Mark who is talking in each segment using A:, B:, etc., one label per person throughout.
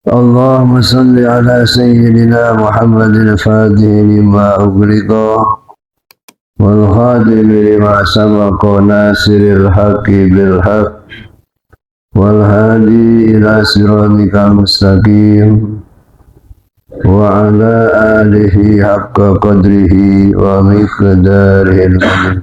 A: اللهم صل على سيدنا محمد الفاتح لما أغلق والخاتم لما سبق ناصر الحق بالحق والهادي إلى صراطك المستقيم وعلى آله حق قدره ومقداره العظيم.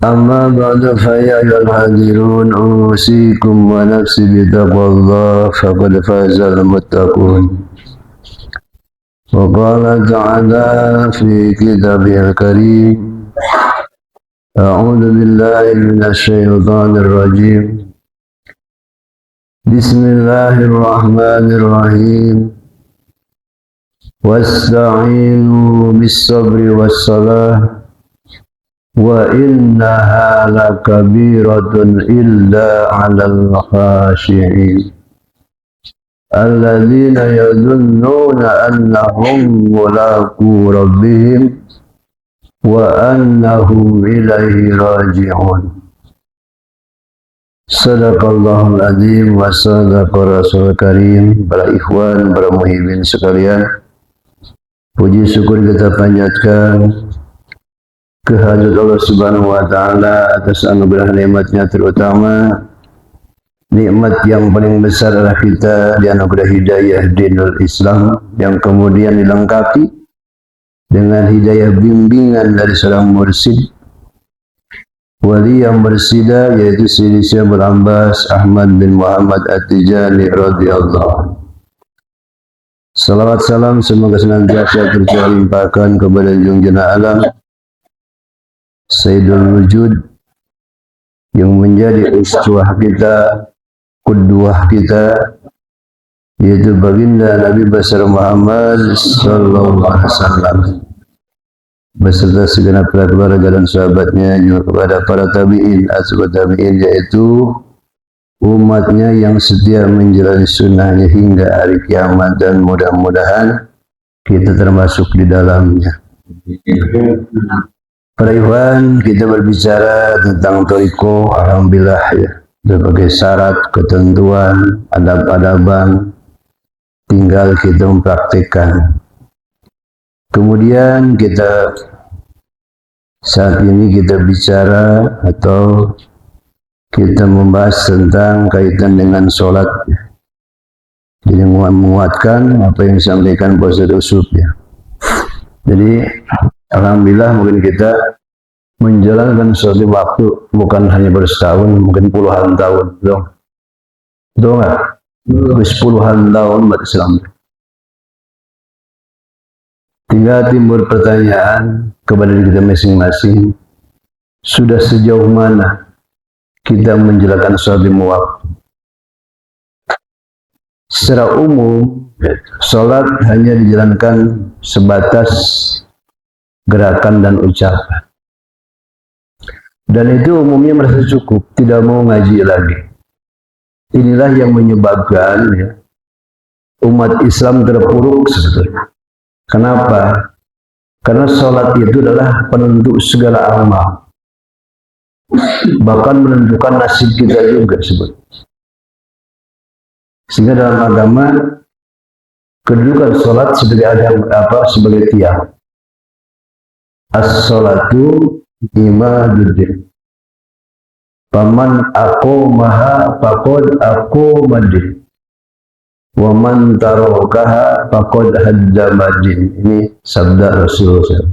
A: أما بعد فيا أيها الحاضرون أوصيكم ونفسي بتقوى الله فقد فاز المتقون. وقال تعالى في كتابه الكريم: أعوذ بالله من الشيطان الرجيم. بسم الله الرحمن الرحيم. واستعينوا بالصبر والصلاة وإنها لكبيرة إلا على الخاشعين الذين يظنون أنهم ملاقو ربهم وأنهم إليه راجعون. Sadaqallahul azim wa sadaqa rasul karim. Para ikhwan, para muhibin sekalian, puji syukur kita panjatkan kehadirat Allah Subhanahu wa taala atas anugerah nikmatnya, terutama nikmat yang paling besar adalah kita dianugerah hidayah dinul Islam yang kemudian dilengkapi dengan hidayah bimbingan dari seorang mursyid wali yang bersida, yaitu Sayyidi Syekh Abbas Ahmad bin Muhammad At-Tijani radhiyallahu. Salawat salam semoga senantiasa tercurahkan kepada junjungan alam Sayyidul Wujud yang menjadi uswah kita, qudwah kita, yaitu baginda Nabi besar Muhammad sallallahu alaihi wasallam beserta segenap keluarga dan sahabatnya, juga kepada para tabi'in, ashabat tabi'in, yaitu umatnya yang setia menjalani sunnahnya hingga hari kiamat, dan mudah-mudahan kita termasuk di dalamnya. Para ikhwan, kita berbicara tentang thariqah, alhamdulillah ya, berbagai syarat, ketentuan, adab-adaban, tinggal kita mempraktikkan. Kemudian saat ini kita bicara atau kita membahas tentang kaitan dengan sholat. Jadi menguatkan apa yang disampaikan Ustaz Usuf ya. Jadi alhamdulillah mungkin kita menjalankan suatu waktu bukan hanya bersetahun, mungkin puluhan tahun, dong nggak? Puluhan tahun umat Islam. Tinggal timbul pertanyaan kepada diri kita masing-masing, sudah sejauh mana kita menjalankan sholat lima waktu? Secara umum, sholat hanya dijalankan sebatas gerakan dan ucapan. Dan itu umumnya merasa cukup, tidak mau ngaji lagi. Inilah yang menyebabkan ya, umat Islam terpuruk sebetulnya. Kenapa? Karena sholat itu adalah penentu segala amal. Bahkan menentukan nasib kita juga sebetulnya. Sehingga dalam agama kedudukan sholat sebagai sebagai tiang. As-sholatu imaduddin. Paman aqomaha faqad aqomadin. Wa man tarakaha faqad haddamadin. Ini sabda Rasulullah.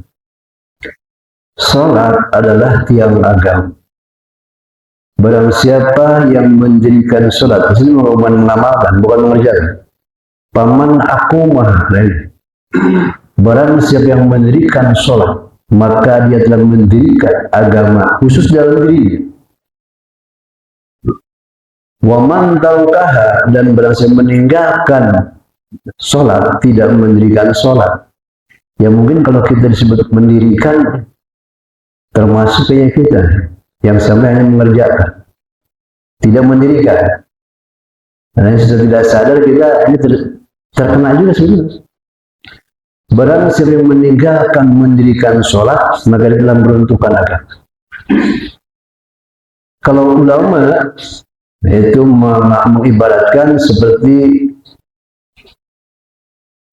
A: Salat adalah tiang agama. Barang siapa yang mendirikan salat, ini mengamalkan, bukan mengerjakan. Paman aqomah. Barang siapa yang mendirikan salat, maka dia telah mendirikan agama khusus dalam dirinya. Waman taukaha, dan barang siapa meninggalkan sholat, tidak mendirikan sholat. Ya mungkin kalau kita disebut mendirikan, termasuk kayak kita yang sampai hanya mengerjakan, tidak mendirikan. Karena sudah tidak sadar kita ini terkena juga sebenarnya. Barang siapa yang meninggalkan mendirikan sholat, maka dia telah meruntuhkan agama. Kalau ulama Itu mengibaratkan seperti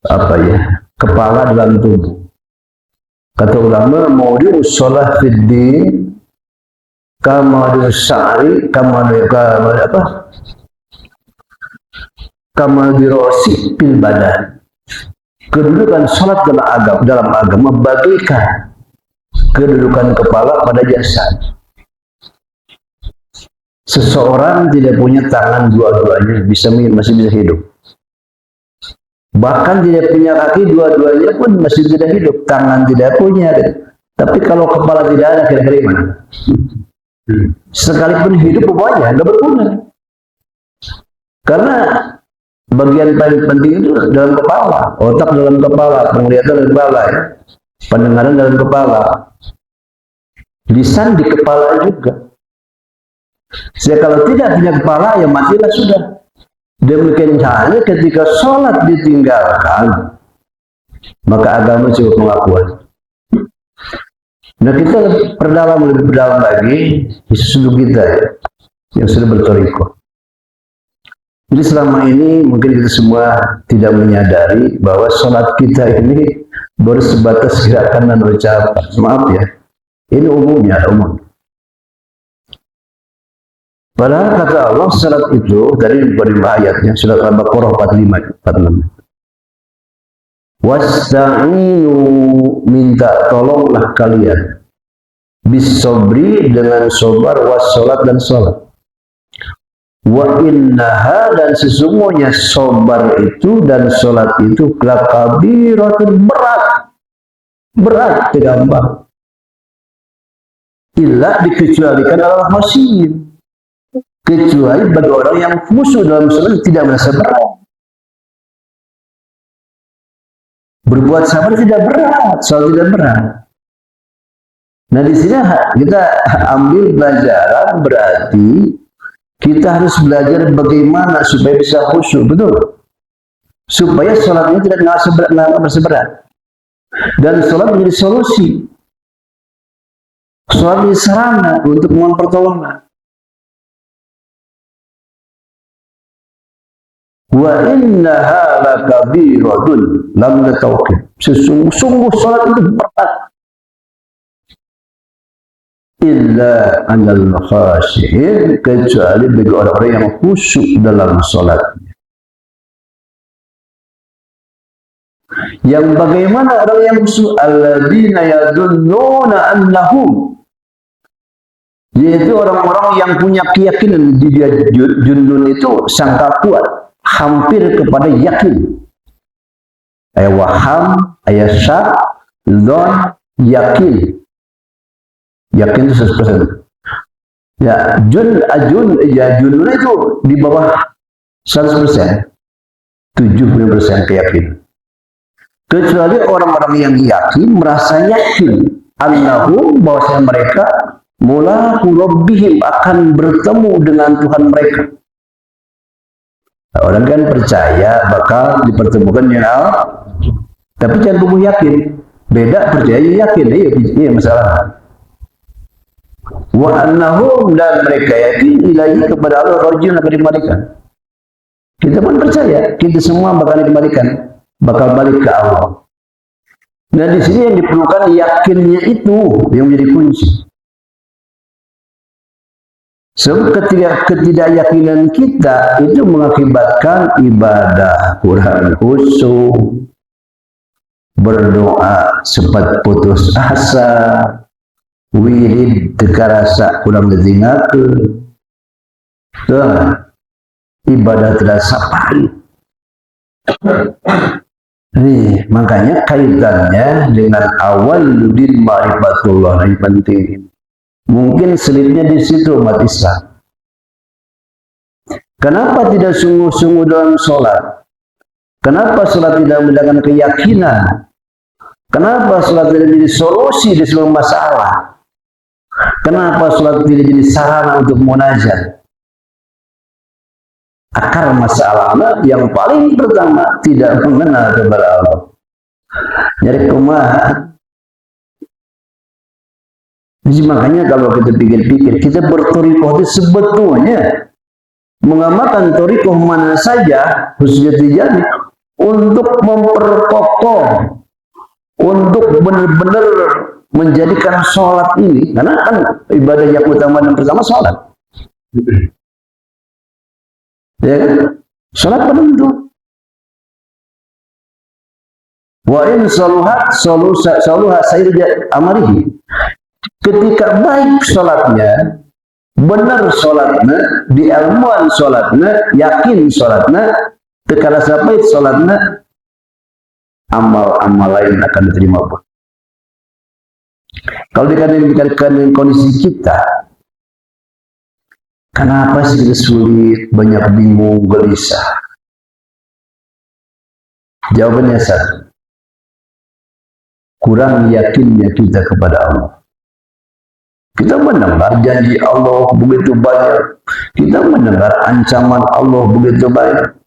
A: apa ya, kepala dalam tubuh. Kata ulama, maudi'us shalah fid din kama sa'ri kama apa? Kama dirasi fil badan. Kedudukan salat dalam agama bagaikan kedudukan kepala pada jasad. Seseorang tidak punya tangan dua-duanya masih bisa hidup. Bahkan tidak punya kaki dua-duanya pun masih tidak hidup. Tangan tidak punya. Tapi kalau kepala tidak ada, kira-kira gimana? Sekalipun hidup pokoknya nggak berguna. Karena bagian paling penting itu dalam kepala, otak dalam kepala, penglihatan dalam kepala, ya. Pendengaran dalam kepala, lisan di kepala juga. Kalau tidak punya kepala, ya matilah sudah. Demikian halnya ketika sholat ditinggalkan, maka agama cukup pengakuan. Nah, kita lebih berdalam lagi di seluruh kita ya, yang sudah bertoriko. Jadi selama ini mungkin kita semua tidak menyadari bahwa sholat kita ini baru sebatas gerakan dan ucapan. Maaf ya, ini umumnya, umum. Padahal kata Allah, salat itu dari ayatnya surat Al-Baqarah 45-46. Wasta'inu, minta tolonglah kalian bisobri, dengan sobar, wassalat, dan salat. Wa innaha, dan sesungguhnya sobar itu dan salat itu lakabiratun, berat tidak gampang. Illa, dikecualikan Allah khasyin, kecuali bagi orang yang khusyuk dalam salat tidak merasa berat. Berbuat sabar tidak berat, salat tidak berat. Nah, di sini kita ambil pelajaran, berarti kita harus belajar bagaimana supaya bisa khusyuk, betul? Supaya salatnya tidak merasa berat. Dan salat menjadi solusi. Salat menjadi sarana untuk mohon pertolongan. Wa innaha lakabiratun, lam tauqif. Sesungguh salat itu berat. Illa anal khashi'in, kecuali bagi orang-orang yang khusyuk dalam salatnya. Yang bagaimana orang yang khusyuk? Alladzina yadunnuna annahum, yaitu orang-orang yang punya keyakinan di dia. Junnun itu sangka kuat, hampir kepada yakin. Ayat waham, ayat syak, dzon, yakin. Yakin itu 100%. Ya, junnun itu di bawah 100%. 70% keyakinan. Kecuali orang-orang yang yakin, merasa yakin annahum, bahwasanya mereka mulaqu rabbihim, akan bertemu dengan Tuhan mereka. Orang kan percaya bakal dipertemukan dengan Allah, tapi jangan tumbuh yakin. Beda percaya yakin, iya masalah. Wa annahum, dan mereka yakin ilahi, kepada Allah, rajiun, akan dikembalikan. Kita pun percaya kita semua bakal dikembalikan, bakal balik ke Allah. Nah, di sini yang diperlukan yakinnya itu yang menjadi kunci. Sebab ketidakyakinan kita itu mengakibatkan ibadah kurang khusyuk, berdoa sempat putus asa, wirid tekarasa kurang didengarkan, ibadah terasa pahit. Nih, makanya kaitannya dengan awal din ma'rifatullah yang penting. Mungkin selipnya di situ umat Islam. Kenapa tidak sungguh-sungguh dalam sholat? Kenapa sholat tidak mendatangkan keyakinan? Kenapa sholat tidak jadi solusi di semua masalah? Kenapa sholat tidak jadi sarana untuk munajat? Akar masalahnya yang paling pertama tidak mengenal kepada Allah. Jadi kumaha. Jadi makanya kalau kita pikir-pikir, kita bertorikoh itu sebetulnya mengamalkan thariqah mana saja, khususnya Tijani, untuk memperkokoh, untuk benar-benar menjadikan sholat ini, karena kan ibadah yang utama dan pertama sholat, ya kan? Sholat penentu. Wa in saluhat saluha sayyid amrihi. Ketika baik sholatnya, benar sholatnya, diilmuan sholatnya, yakin sholatnya, tekala sampai sholatnya, amal-amal lain akan diterima pun. Kalau dikatakan dengan kondisi kita, kenapa sih sulit, banyak bingung, gelisah? Jawabannya satu, kurang yakinnya kita kepada Allah. Kita mendengar janji Allah begitu banyak, kita mendengar ancaman Allah begitu banyak.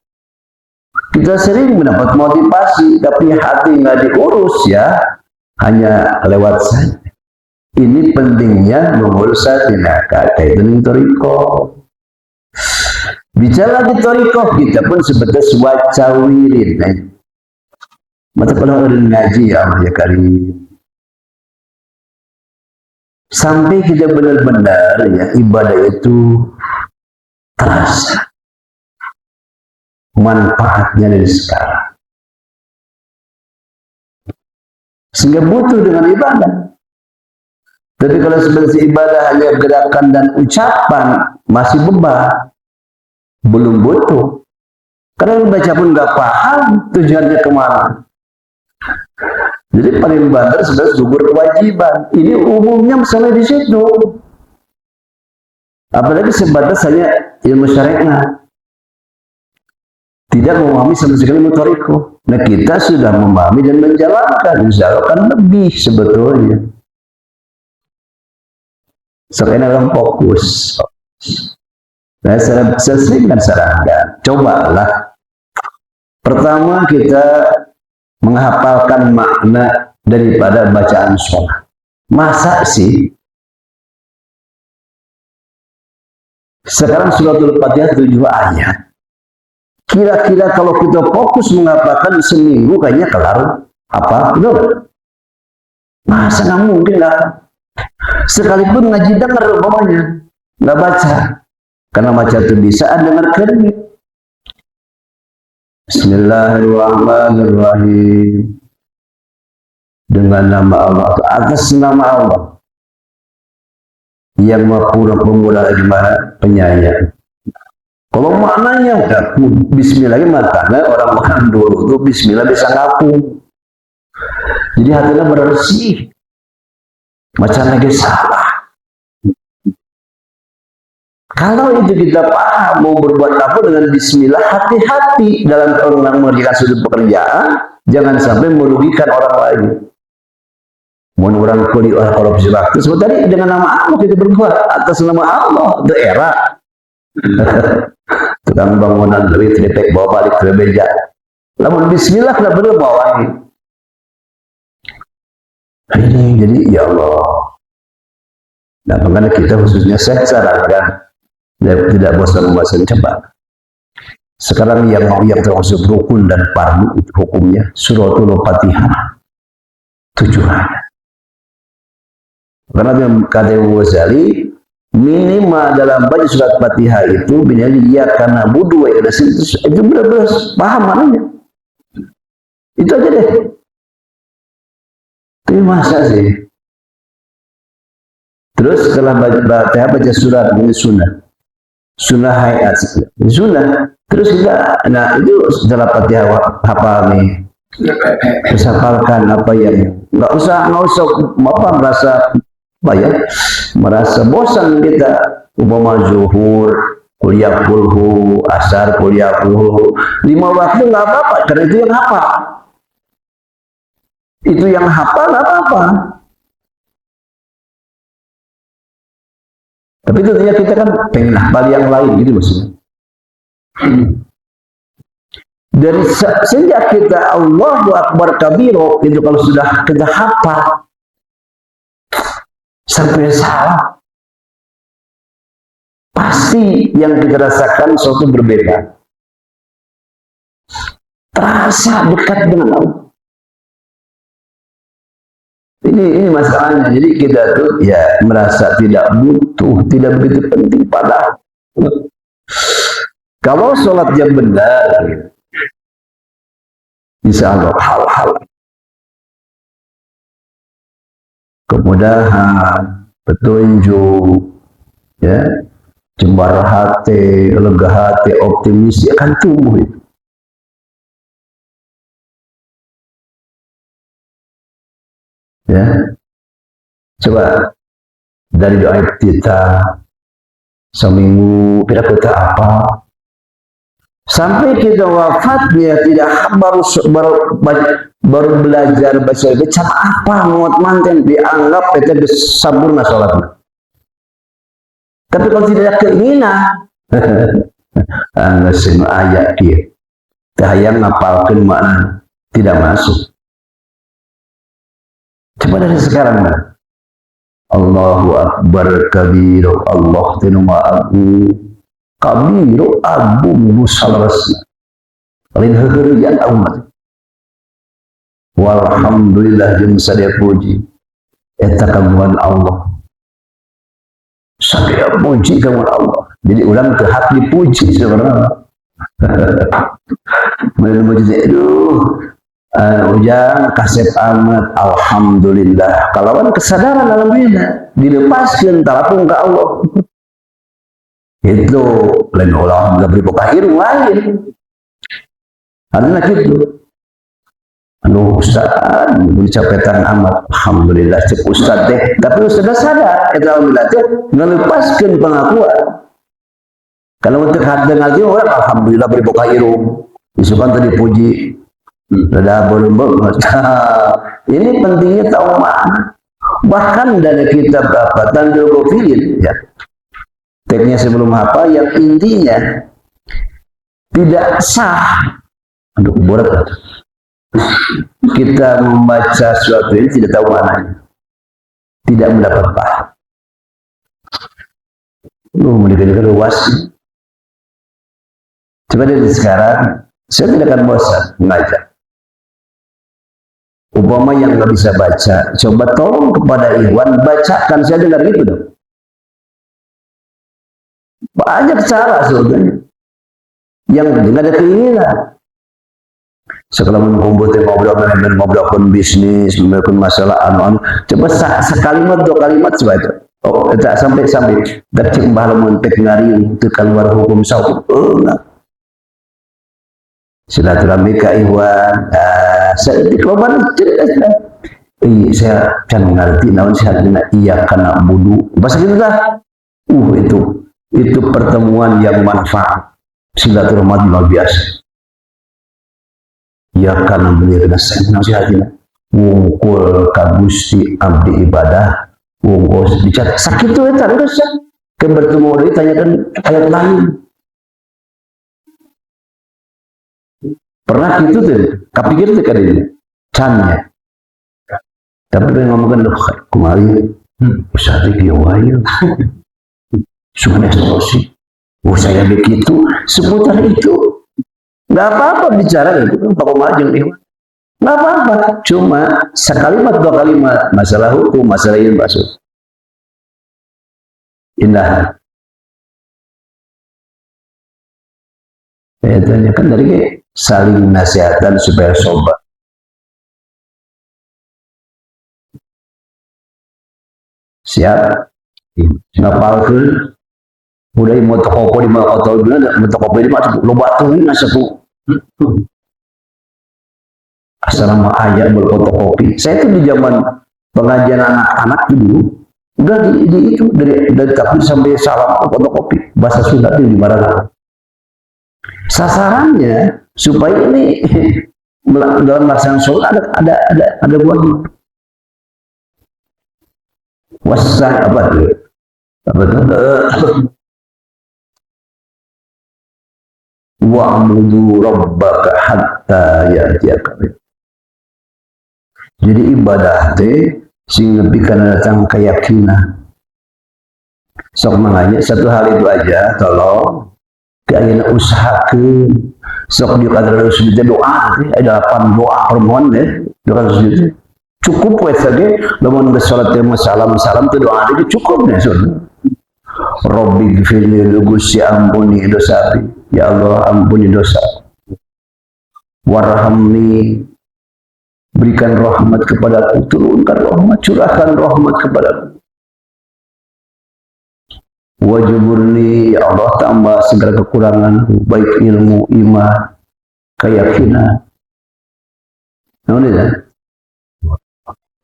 A: Kita sering mendapat motivasi, tapi hati nggak diurus ya, hanya lewat saja. Ini pentingnya mengurus hatinya, kaitan dengan thariqah. Bicara di thariqah, kita pun sebatas wacawirin. Mata kalau orang ngaji ya Allah ya Karim, sampai kita benar-benar ya ibadah itu terasa manfaatnya dari sekarang, sehingga butuh dengan ibadah. Tapi kalau sebenarnya ibadah hanya gerakan dan ucapan, masih beban, belum butuh. Karena yang baca pun nggak paham tujuannya kemana. Jadi paling bandar sebenarnya gugur kewajiban. Ini umumnya sampai di situ. Apalagi sebatas hanya ilmu syariat, tidak memahami sama sekali thariqah. Nah kita sudah memahami dan menjalankan, misalkan lebih sebetulnya. Sekarang orang fokus. Nah, saya sering sarankan, cobalah. Pertama kita menghafalkan makna daripada bacaan sholat. Masa sih? Sekarang suratul Fatihah 7 ayat. Kira-kira kalau kita fokus menghafalkan seminggu kayaknya kelar apa? Betul? Masa nggak mungkin lah. Sekalipun ngaji dengar umpamanya, nggak baca. Karena baca itu bisa dengarkan. Bismillahirrahmanirrahim. Dengan nama Allah, atas nama Allah yang maha pemurah lagi maha penyayang. Kalau maknanya Bismillah, maknanya orang-orang dulu itu Bismillah bisa ngaku. Jadi hatinya bersih. Macam lagi salah. Kalau itu kita paham mau berbuat apa dengan Bismillah, hati-hati dalam orang mengerjakan suatu pekerjaan, jangan sampai merugikan orang lain. Mau orang kulit orang korupsi waktu, sebenarnya dengan nama Allah kita berbuat atas nama Allah, daerah. Tukang bangunan duit tripek bawa balik ke beja. Namun Bismillah tidak perlu bawa ini. Jadi ya Allah. Nah, makanya kita khususnya saya sarankan tidak bosan membaca cepat. Sekarang yang termasuk rukun dan fardu itu hukumnya suratul Fatihah 7 ayat. Karena kata Ghazali minimal dalam baca surat Fatihah itu binali ya karena budu itu benar-benar paham maknanya. Itu aja deh. Tapi masa sih? Terus setelah baca surat ini sunnah hayat sunnah. Terus kita, nah itu setelah Fatihah hafal nih, terus hafalkan apa yang nggak usah merasa bosan kita. Umpama zuhur kuliah kulhu, asar kuliah kulhu, 5 waktu nggak apa-apa karena itu yang hafal. Itu yang hafal nggak apa-apa. Tapi tentunya kita kan pengen hafal yang lain gitu maksudnya. Dari sejak kita Allahu Akbar kabiro itu kalau sudah kita hafal sampai salah pasti pasti yang kita rasakan suatu berbeda. Terasa dekat dengan Allah. Ini masalahnya. Jadi kita tuh ya merasa tidak butuh, tidak begitu penting padahal. Kalau sholatnya benar, insya Allah hal-hal kemudahan, petunjuk, ya, cembara hati, lega hati, optimis akan tumbuh itu. Ya, coba dari doa kita seminggu kita apa sampai kita wafatnya tidak baru belajar baca apa muat manten dianggap itu sempurna sholatnya. Tapi kalau tidak ada keinginan, anda semua ayat dia, tahayang ngapalkan makna tidak masuk. Coba dari sekarang, Allahu Akbar kabiru, Allah tinuma abu kabiru abu musalarasna. Lain hegerian umat. Walhamdulillah jeung sadaya puji eta kagungan Allah. Sadaya puji kagungan Allah. Jadi ulang teu hak dipuji sebenarnya. Menuju ujang kasep amat alhamdulillah kalawan kesadaran alhamdulillah dilepaskan talapung ke Allah itu lain ulah nggak beri buka irung lain artinya gitu anu ustad dicapetan amat alhamdulillah cek ustad deh tapi ustad sadar itu alhamdulillah teh ngelepaskan pengakuan kalau untuk harga ngaji orang alhamdulillah beri buka irung isukan tadi puji ada belum ini pentingnya tahu makna. Bahkan dari kitab Tanjul Gofilin, ya, teksnya sebelum apa yang intinya tidak sah. Aduh, berat. Kita membaca sesuatu ini tidak tahu maknanya, tidak mendapat paham. Mendekatkan luas. Coba dari sekarang, saya tidak akan bosan mengajar. Umpama yang nggak bisa baca, coba tolong kepada Ikhwan bacakan, saya dengar gitu dong. Banyak cara sebetulnya. Yang penting ada keinginan. Setelah ngobrol bisnis, ngobrol masalah anu, coba sekalimat dua kalimat coba itu. Oh, tak sampai tak cembah lamun pek ngari untuk keluar hukum saud. Silaturahmi ka Ikhwan. Saya di korban saya kan mengerti namun saya iya karena budu bahasa gitu lah itu pertemuan yang manfaat silaturahmi luar biasa iya karena beliau saya nasihatin wungkul kagusti abdi ibadah wungkul bicara sakit itu ya terus ya kan bertemu orang tanyakan ayat lain pernah gitu tuh, kapikir tuh kali cannya. Tapi dia ngomongkan loh, kemarin usah dibiawain, sudah solusi. Oh saya begitu, seputar itu, nggak apa-apa bicara itu, Pak Majeng nih, nggak apa-apa. Cuma sekalimat dua kalimat masalah hukum, masalah ilmu masuk. Indah. Saya tanyakan dari saling nasihatan supaya sobat. Siap? Ngapalkeun udah mau toko di mana atau mana mau toko di mana lo batuin nasaku. Assalamu ayat berfotokopi. Saya itu di zaman pengajian anak-anak dulu udah di itu dari takbir sampai salam fotokopi bahasa Sunda di mana. Sasarannya supaya ini dalam melaksanakan sholat ada buahnya. Wasah apa itu? Wa'budu rabbaka hatta ya'tiyaka. Jadi ibadah teh sing nepi kana datang keyakinan. Sok manganya satu hal itu aja, tolong kayaknya usahakan sok di kadar sujud doa, ada 8 doa permohon ya, doa sujud cukup wes saja, lamun bersolat yang salam itu doa itu cukup ya sudah. Robbi gfirli Gusti ampuni dosa, ya Allah ampuni dosa. Warhamni, berikan rahmat kepadaku, turunkan rahmat, curahkan rahmat kepadaku. Wajuburni, ya Allah tambah segala kekurangan, baik ilmu, iman, keyakinan. Namun ya,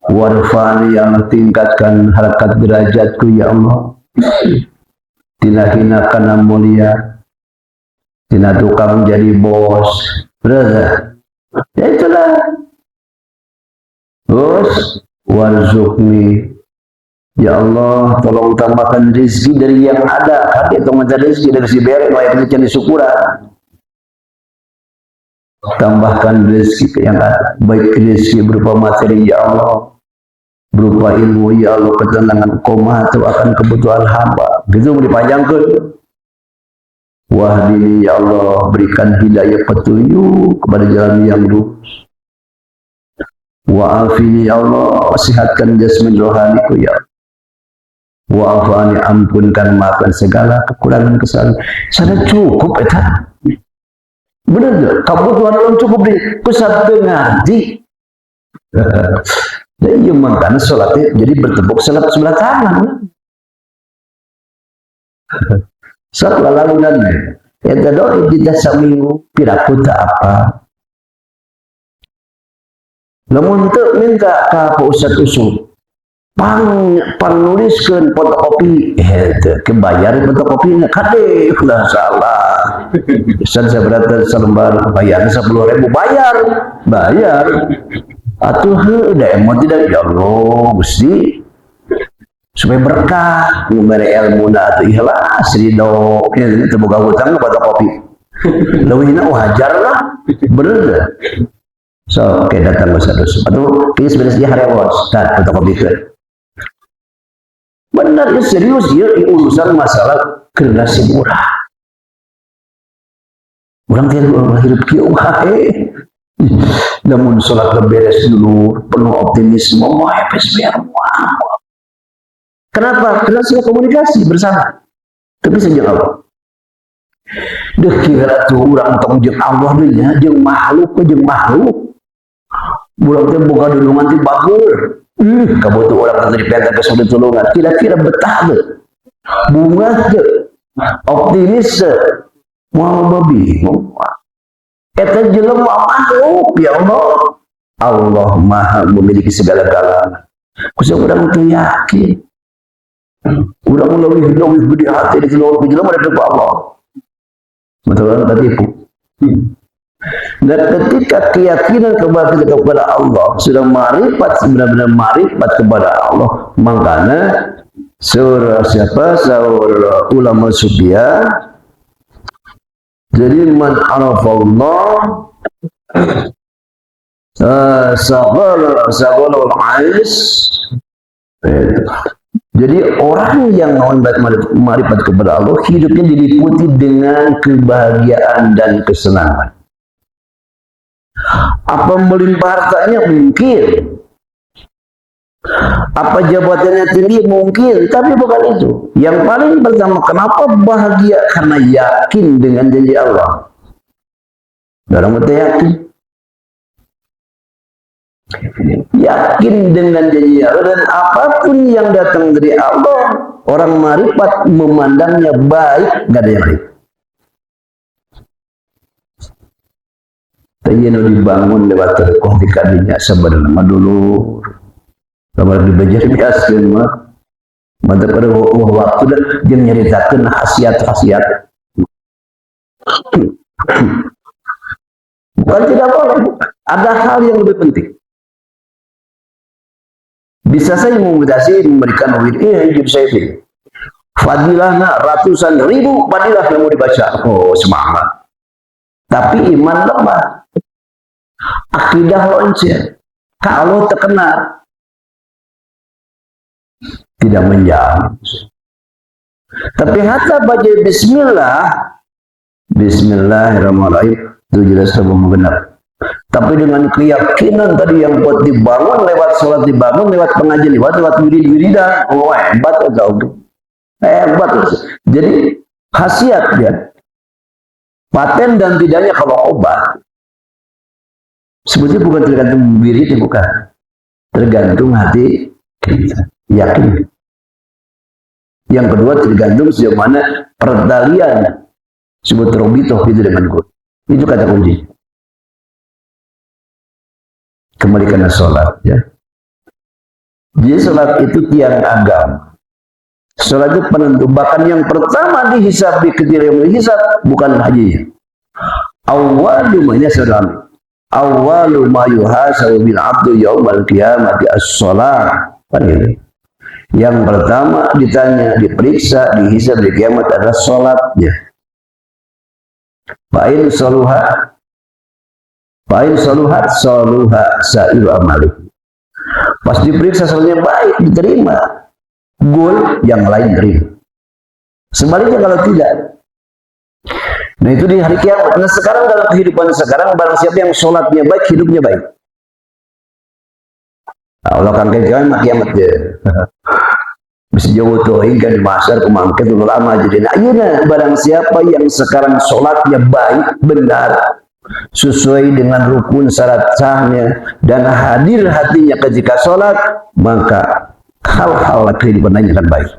A: warfani yang tingkatkan harkat derajatku ya Allah. Tina hina kana mulia, tina tukang jadi bos, berada. Ya itulah. Terus warzukni, ya Allah, tolong tambahkan rezeki dari yang ada. Kaki itu mencari rezeki dari si beri, bayar mencari syukuran. Tambahkan rezeki yang ada, baik rezeki berupa materi, ya Allah, berupa ilmu, ya Allah, ketenangan koma itu akan kebutuhan hamba. Gitu mau dipanjangkan. Wahdini, ya Allah, berikan hidayah petunjuk kepada jalan yang lurus. Wa'afini, ya Allah, sihatkan jasmani rohaniku, ya Allah. Wa'afani, ampunkan, maafkan segala kekurangan kesalahan. Sana cukup eta. Bener gak? Kebutuhan orang cukup di pusat ngaji. Dan yang makanya sholatnya jadi bertepuk sebelah tangan. Sholat lalunan. Eta doi di dasar minggu piraku tak apa. Namun itu minta ke Pak Ustadz Usuk nuliskan fotokopi kebayar fotokopinya kade udah salah. Saya berarti selembar bayar 10.000 bayar atuh udah emot tidak ya Allah Gusti supaya berkah memberi ilmu atau ikhlas ridho itu boga hutang fotokopi leuwihna wajar lah bener. So, oke, datang Ustaz. Atau ini sebenarnya hari awas, dan fotokopi itu. Benar, ya serius ya, ini urusan masalah generasi murah. Orang tidak hidup kieu namun sholat beres dulu, penuh optimisme, mau habis biar mau. Kenapa? Karena sudah komunikasi bersama. Tapi sejak apa? Dah kira tuh orang tong jeung Allah nya, jeung makhluk. Bulan teh boga dulungan ti bagur. Kabotu orang tadi pengen ke sudut tulungan. Kira-kira betah deh. Bunga deh. Optimis deh. Mau babi. Eta jelema makhluk ya Allah. Allah Maha memiliki segala-galanya. Kusuk urang teu yakin. Urang lebih gede hati di seluruh jelema dari Allah. Betul kan tipu. Dan ketika keyakinan kepada Allah sudah marifat benar-benar marifat kepada Allah, makanya surah ulama sufiah jadi man arafallah sagolul ais. Jadi orang yang marifat kepada Allah hidupnya diliputi dengan kebahagiaan dan kesenangan. Apa melimpah hartanya mungkin, apa jabatannya tinggi mungkin, tapi bukan itu. Yang paling pertama, kenapa bahagia? Karena yakin dengan janji Allah. Orang betul yakin dengan janji Allah, dan apapun yang datang dari Allah, orang marifat memandangnya baik, gak ada yang baik. Tapi yang dibangun lewat terkoh di kadinya sebenarnya dulu kamar dibajar biasa mah mantap pada waktu dan dia nyeritakan khasiat-khasiat bukan tidak boleh, ada hal yang lebih penting. Bisa saya memutasi memberikan duit hidup saya ini fadilahnya ratusan ribu fadilah yang mau dibaca, oh semangat, tapi iman lemah, akidah loncer, kalau terkena tidak menjamin. Tapi hatta baca bismillah, bismillahirrahmanirrahim, itu jelas sama benar. Tapi dengan keyakinan tadi yang buat dibangun lewat sholat, dibangun lewat pengajian, lewat wirid-wiridan, oh hebat atau hebat. Jadi khasiatnya, paten dan tidaknya kalau obat, sebetulnya bukan tergantung wirid, bukan, tergantung hati kita, yakin. Yang kedua tergantung sejauh mana pertalian sebut robitoh itu dengan guru. Itu kata kunci. Kembalikan sholat, ya. Jadi sholat itu tiang agama. Sholat itu penentu. Bahkan yang pertama dihisab di ketika yang dihisab bukan hajinya. Awalu mainnya saudara. Awalu ma yuhasabu bil abdu yaumal qiyamati as-sholat. Kan gitu. Yang pertama ditanya, diperiksa, dihisab di kiamat adalah sholatnya. Fa'in soluhat, soluha sa'iru amalik. Pas diperiksa sholatnya baik, diterima. Gol, yang lain terima. Sebaliknya kalau tidak. Nah itu di hari kiamat. Nah sekarang dalam kehidupan sekarang, barang siapa yang sholatnya baik, hidupnya baik. Allah kan kiamat ya. Bisa jauh tuh hingga di masar kemangket ulama jadi ayuna barang siapa yang sekarang sholatnya baik benar sesuai dengan rukun syarat sahnya dan hadir hatinya ketika sholat, maka hal-hal kehidupan lainnya akan baik.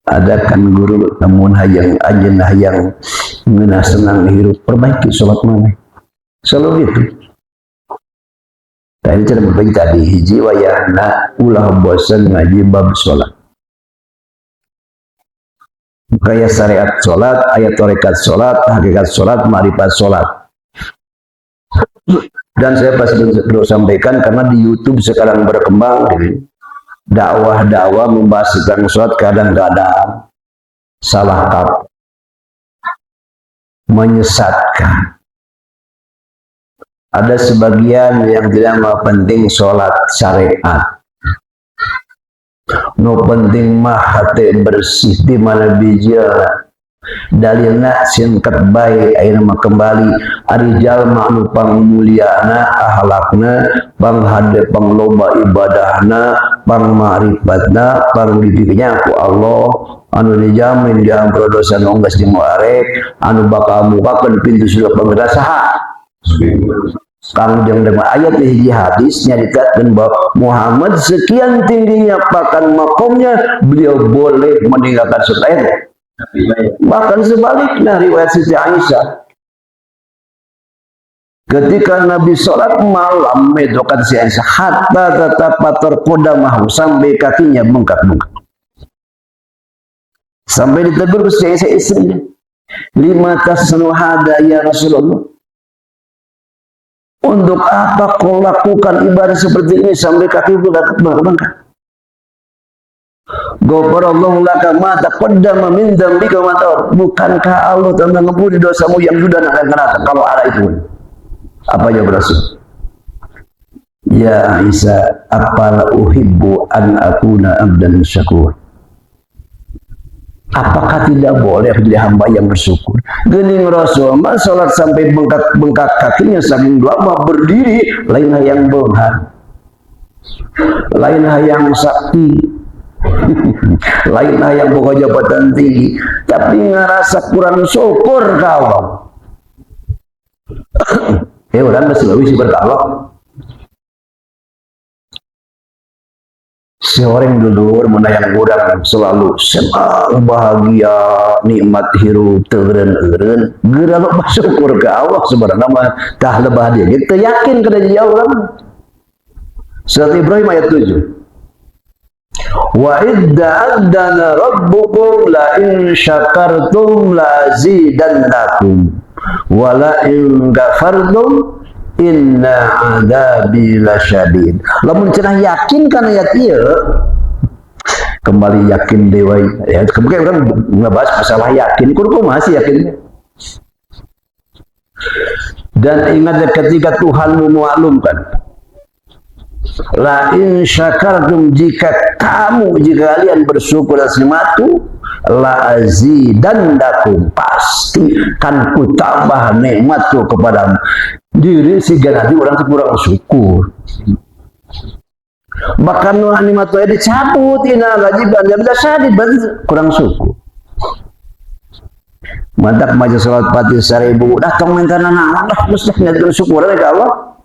A: Ada kan guru namun hayang ajen hayang mengenai senang hidup, perbaiki sholat mana selalu gitu. Tadi cara berbagi tadi hiji wayahna ulah bosan ngaji bab sholat. Kayak syariat sholat, ayat tarekat sholat, hakikat sholat, ma'rifat sholat. Dan saya pasti perlu sampaikan karena di YouTube sekarang berkembang dakwah-dakwah membahas tentang sholat kadang-kadang salah kaprah, menyesatkan. Ada sebagian yang tidak mau penting sholat syariat. No penting mah hati bersih di mana bijak. Dalilna singkat baik ayeuna mah kembali ari jalma anu pangmulyana ahlakna panghade pangloba ibadahna pangma'rifatna pangdidiknya ku Allah anu dijamin diampura dosa nonggas di muarek anu bakal mukakeun pintu surga panggara saha kang dengan ayat hiji hadisnya dikatakan bahwa Muhammad sekian tingginya pakan makomnya beliau boleh meninggalkan surga. Bahkan sebaliknya riwayat Siti Aisyah ketika Nabi sholat malam medokan si Aisyah hatta tetap pator kodamahu sampai kakinya bengkak-bengkak sampai ditegur si Aisyah istrinya lima tasnu hada ya Rasulullah, untuk apa kau lakukan ibadah seperti ini sampai kaki bengkak? Ghafarallahu laka ma taqaddama min dzambika wa ma. Bukankah Allah telah mengampuni dosamu yang sudah akan datang? Kalau ada itu. Apa jawab Rasul? Ya Isa, apala uhibbu an akuna abdan syakur. Apakah tidak boleh menjadi hamba yang bersyukur? Gening Rasul, mas salat sampai bengkak kakinya saking lama berdiri, lain hayang beunghar. Lain hayang sakti. Lain hayang boga jabatan tinggi, tapi ngerasa kurang syukur kawal. Orang masih lebih berkalok. Seorang dulur menayang kurang selalu senang bahagia nikmat hirup teureun-eureun geura lo bersyukur ke Allah sebenarnya mah tah lebah dia kita yakin kada jadi Allah. Surat Ibrahim ayat 7. Wa idza adana rabbukum la in syakartum la azidannakum wa la in kafartum inna adzabi lasyadid. Lamun cenah yakin kana ayat ieu kembali yakin deui ya kemudian orang ngebahas masalah yakin kudu masih yakin. Dan ingat ketika Tuhanmu maklumkan La in syakartum, jika kalian bersyukur atas nikmatku, la azidannakum, pasti kan ku tambah nikmatku kepadamu. Diri si ganadi orang itu kurang syukur. Bahkan nikmat itu dicabut, ina wajiban ya bisa sadid, kurang syukur. Mantap majelis salat Fatih 1000, datang minta anak mesti ngatur syukur ke Allah.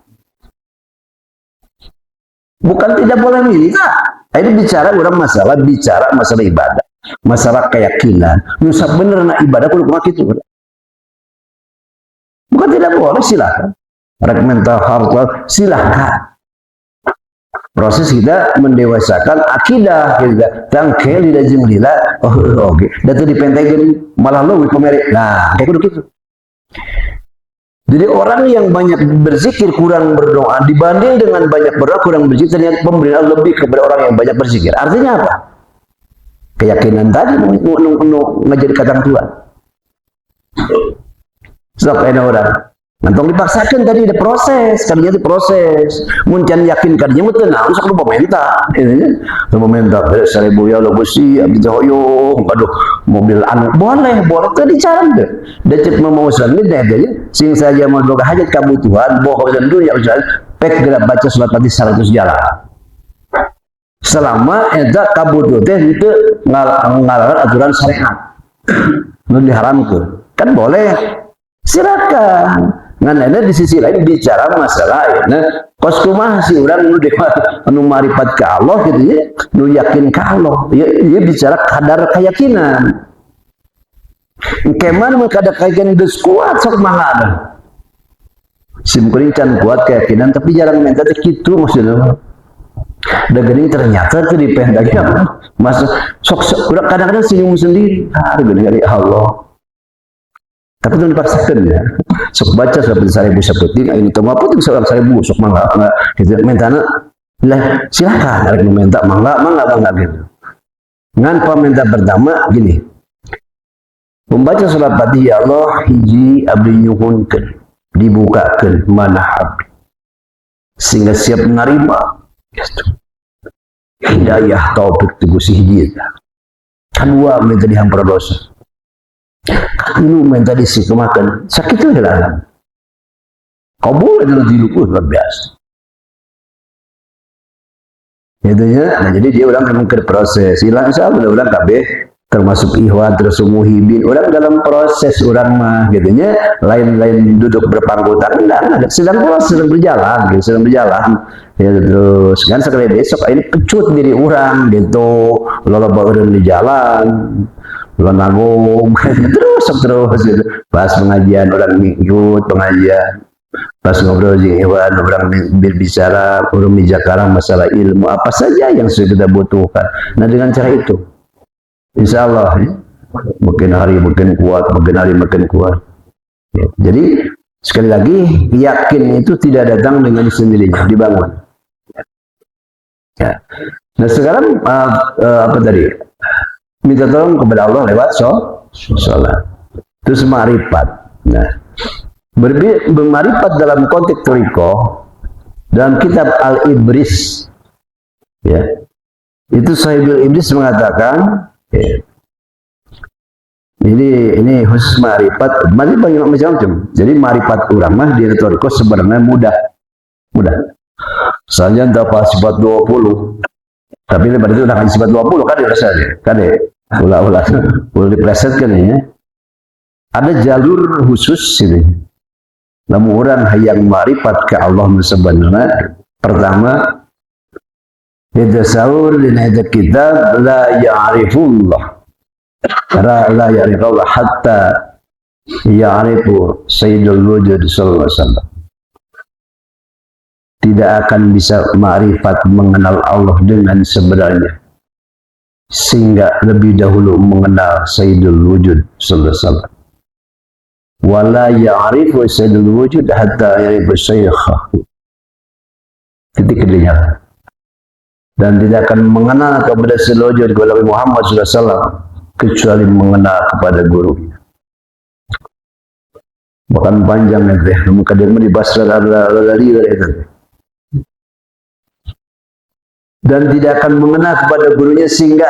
A: Bukan tidak boleh minta. Ini bicara masalah ibadah, masalah keyakinan. Nusa bener na ibadah kudu kumaha kitu. Bukan tidak boleh, silakan. Rek minta harta silakan. Proses kita mendewasakan akidah kita. Tangkel tidak jemlila. Oh, oke. Datu dipentekeun malah leuwih pamere. Nah, kayak kudu kitu. Jadi orang yang banyak berzikir kurang berdoa dibanding dengan banyak berdoa kurang berzikir, ternyata pemberian lebih kepada orang yang banyak berzikir. Artinya apa? Keyakinan tadi ngajari kadang Tuhan. Sebab ada orang ngantong dipaksakan tadi ada proses, karena itu proses. Muncan yakin karena itu tenang, usah lupa minta. Lupa minta, saya buya lo besi, abis hoyo, aduh mobil anak boleh tadi cara deh. Dacet mau Islam ini deh, sing saja mau doa hajat kebutuhan, bohong dan dunia Ustaz, pek gerak baca surat Fatihah 100 jalan. Selama ada kebutuhan itu ngalanggar aturan syariat, belum diharamkan, kan boleh, silakan. Ngan di sisi lain bicara masalah kos kumaha si urang nu anu maripat ka Allah gitu ya, nu yakin ka Allah. Ya bicara kadar keyakinan. Keman mun kadar keyakinan geus kuat sok mangga. Sim kuring can kuat keyakinan tapi jarang minta teh kitu maksudna. Da geuning ternyata teu dipendagna. Masuk sok urang kadang-kadang senyum sendiri. Geuning dari Allah. Tapi itu dipaksakan ya. Sok baca seperti 1000 seperti ini tuh apa tuh 1000 sok mangga gitu mentana lah silakan ada yang minta mangga gitu. Ngan peminta pertama gini. Membaca surat Fatihah Allah hiji abdi nyuhunkeun dibukakeun manah abdi sehingga siap menerima gitu. Hidayah taufik tu Gusti hiji. Kedua minta dihampura dosa. Lu minta disikumakan sakit itu adalah kabul adalah dilukuh luar biasa. Nah, jadi dia orang kan ke proses hilang sahabat orang kabeh termasuk ikhwan terus muhibin orang dalam proses orang mah gitunya lain duduk berpangku tangan sedang berjalan ya terus kan sekali besok ini pecut diri orang gitu loba orang di jalan nanggung terus gitu. Pas pengajian orang ikut pengajian, pas ngobrol dengan orang berbicara orang bicara masalah ilmu apa saja yang sudah kita butuhkan. Nah dengan cara itu insya Allah ya, makin hari makin kuat ya. Jadi sekali lagi yakin itu tidak datang dengan sendirinya, dibangun ya. Nah sekarang apa tadi, minta tolong kepada Allah lewat sholat. Terus ma'rifat. Nah, berma'rifat dalam konteks thariqah dalam kitab Al-Ibris ya. Itu Sahibul Ibris mengatakan ya, ini khusus ma'rifat, macam-macam. Jadi ma'rifat ulama di thariqah sebenarnya mudah. Saja dapat sifat 20. Tapi berarti udah kan sifat 20 kan rasanya. Kan ya? Ulah diplesetkan ya. Ada jalur khusus ini. Namun orang yang ma'rifat ke Allah sebenarnya pertama ditasawur di ayat kitab la ya'rifullah. La ya'rifullah hatta ya'rifu sayyidul wujud sallallahu alaihi wasallam. Tidak akan bisa ma'rifat mengenal Allah dengan sebenarnya sehingga lebih dahulu mengenal Sayyidul Wujud sallallahu alaihi wasallam. Wala ya'rifu Sayyidul Wujud hatta ya'rifu syaikhahu. Titik kedua. Dan tidak akan mengenal kepada Sayyidul Wujud kepada Muhammad sallallahu alaihi wasallam kecuali mengenal kepada gurunya. Bahkan panjang nanti, maka dia di Basra dari itu. dan tidak akan mengena kepada gurunya sehingga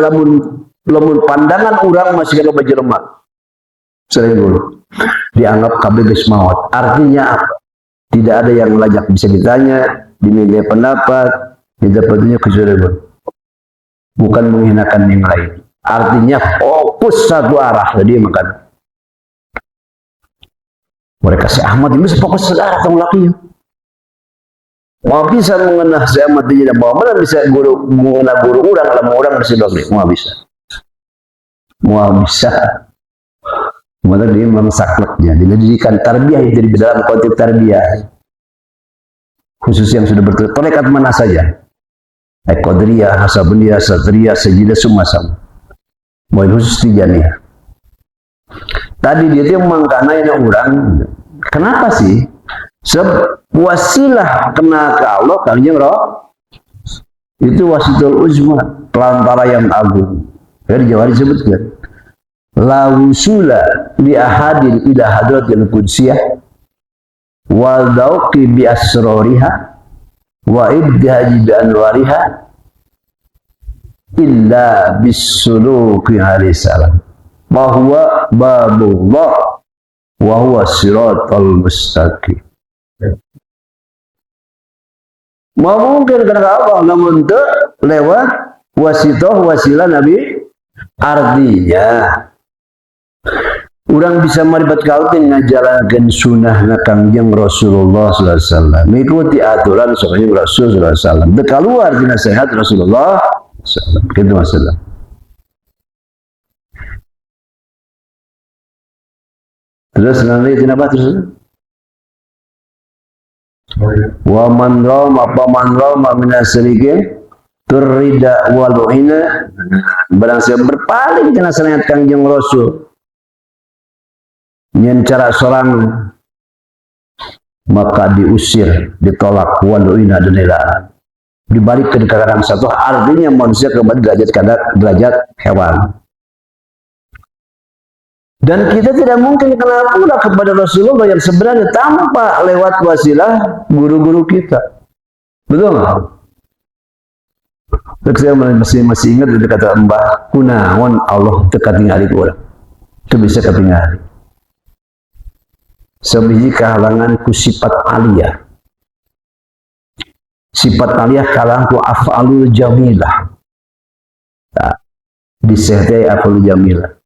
A: lamun pandangan orang masih kalau berjelema selain guru dianggap kabeh geus maot. Artinya apa? Tidak ada yang layak bisa ditanya, diminta pendapat, minta petunjuk kecuali guru. Bukan menghinakan yang lain. Artinya fokus satu arah. Jadi makan. Mereka si Ahmad ini fokus satu arah tentang lakinya. Mau bisa mengenah si Ahmad ini dan mau mana bisa mengenah guru orang lama orang bersidok nih. Mau bisa. Mau bisa. Mau dia memang sakleknya. Dididikan tarbiyah itu di dalam konteks tarbiyah. Khusus yang sudah bertolekat mana saja. Qadariyah, Nasabandiyah, Satriyah, Sajidah semua sama. Mau khusus Tijaniyah. Tadi dia tuh mengkanai orang. Kenapa sih? Sebab wasilah kena ke Allah Kangjeng Roh. Itu wasitul uzma, pelantara yang agung. Dari Jawa disebutkan. La wusula li ahadin ila hadratil qudsiyah wal dauqi bi asrariha wa ibdahi bi anwariha illa bisuluki alaihi salam wa huwa babullah wa huwa siratal mustaqim. Mau mungkin karena apa? Namun itu lewat wasilah Nabi. Artinya orang bisa maribat kautin ngajalankan sunnah Kangjeng Rasulullah SAW, mengikuti aturan Kangjeng Rasulullah SAW, keluar di nasihat Rasulullah SAW. Gitu masalah. Terus nanti kenapa terus? Wa man rawma min asrikin turida walu'ina, barang siapa berpaling kena sanad Kangjeng Rasul nyen cara seorang maka diusir, ditolak, walu'ina dan dilarang, dibalik ke kadang satu, artinya manusia kembali derajat hewan. Dan kita tidak mungkin kenal pula kepada Rasulullah yang sebenarnya tanpa lewat wasilah guru-guru kita. Betul nggak? Saya masih ingat itu kata Mbah Kunaon, Allah dekat tinggali orang. Itu bisa ketinggali. Sebiji kehalangan ku sifat aliyah. Sifat aliyah kalang ku af'alul jamilah. Nah, disehtai af'alul jamilah.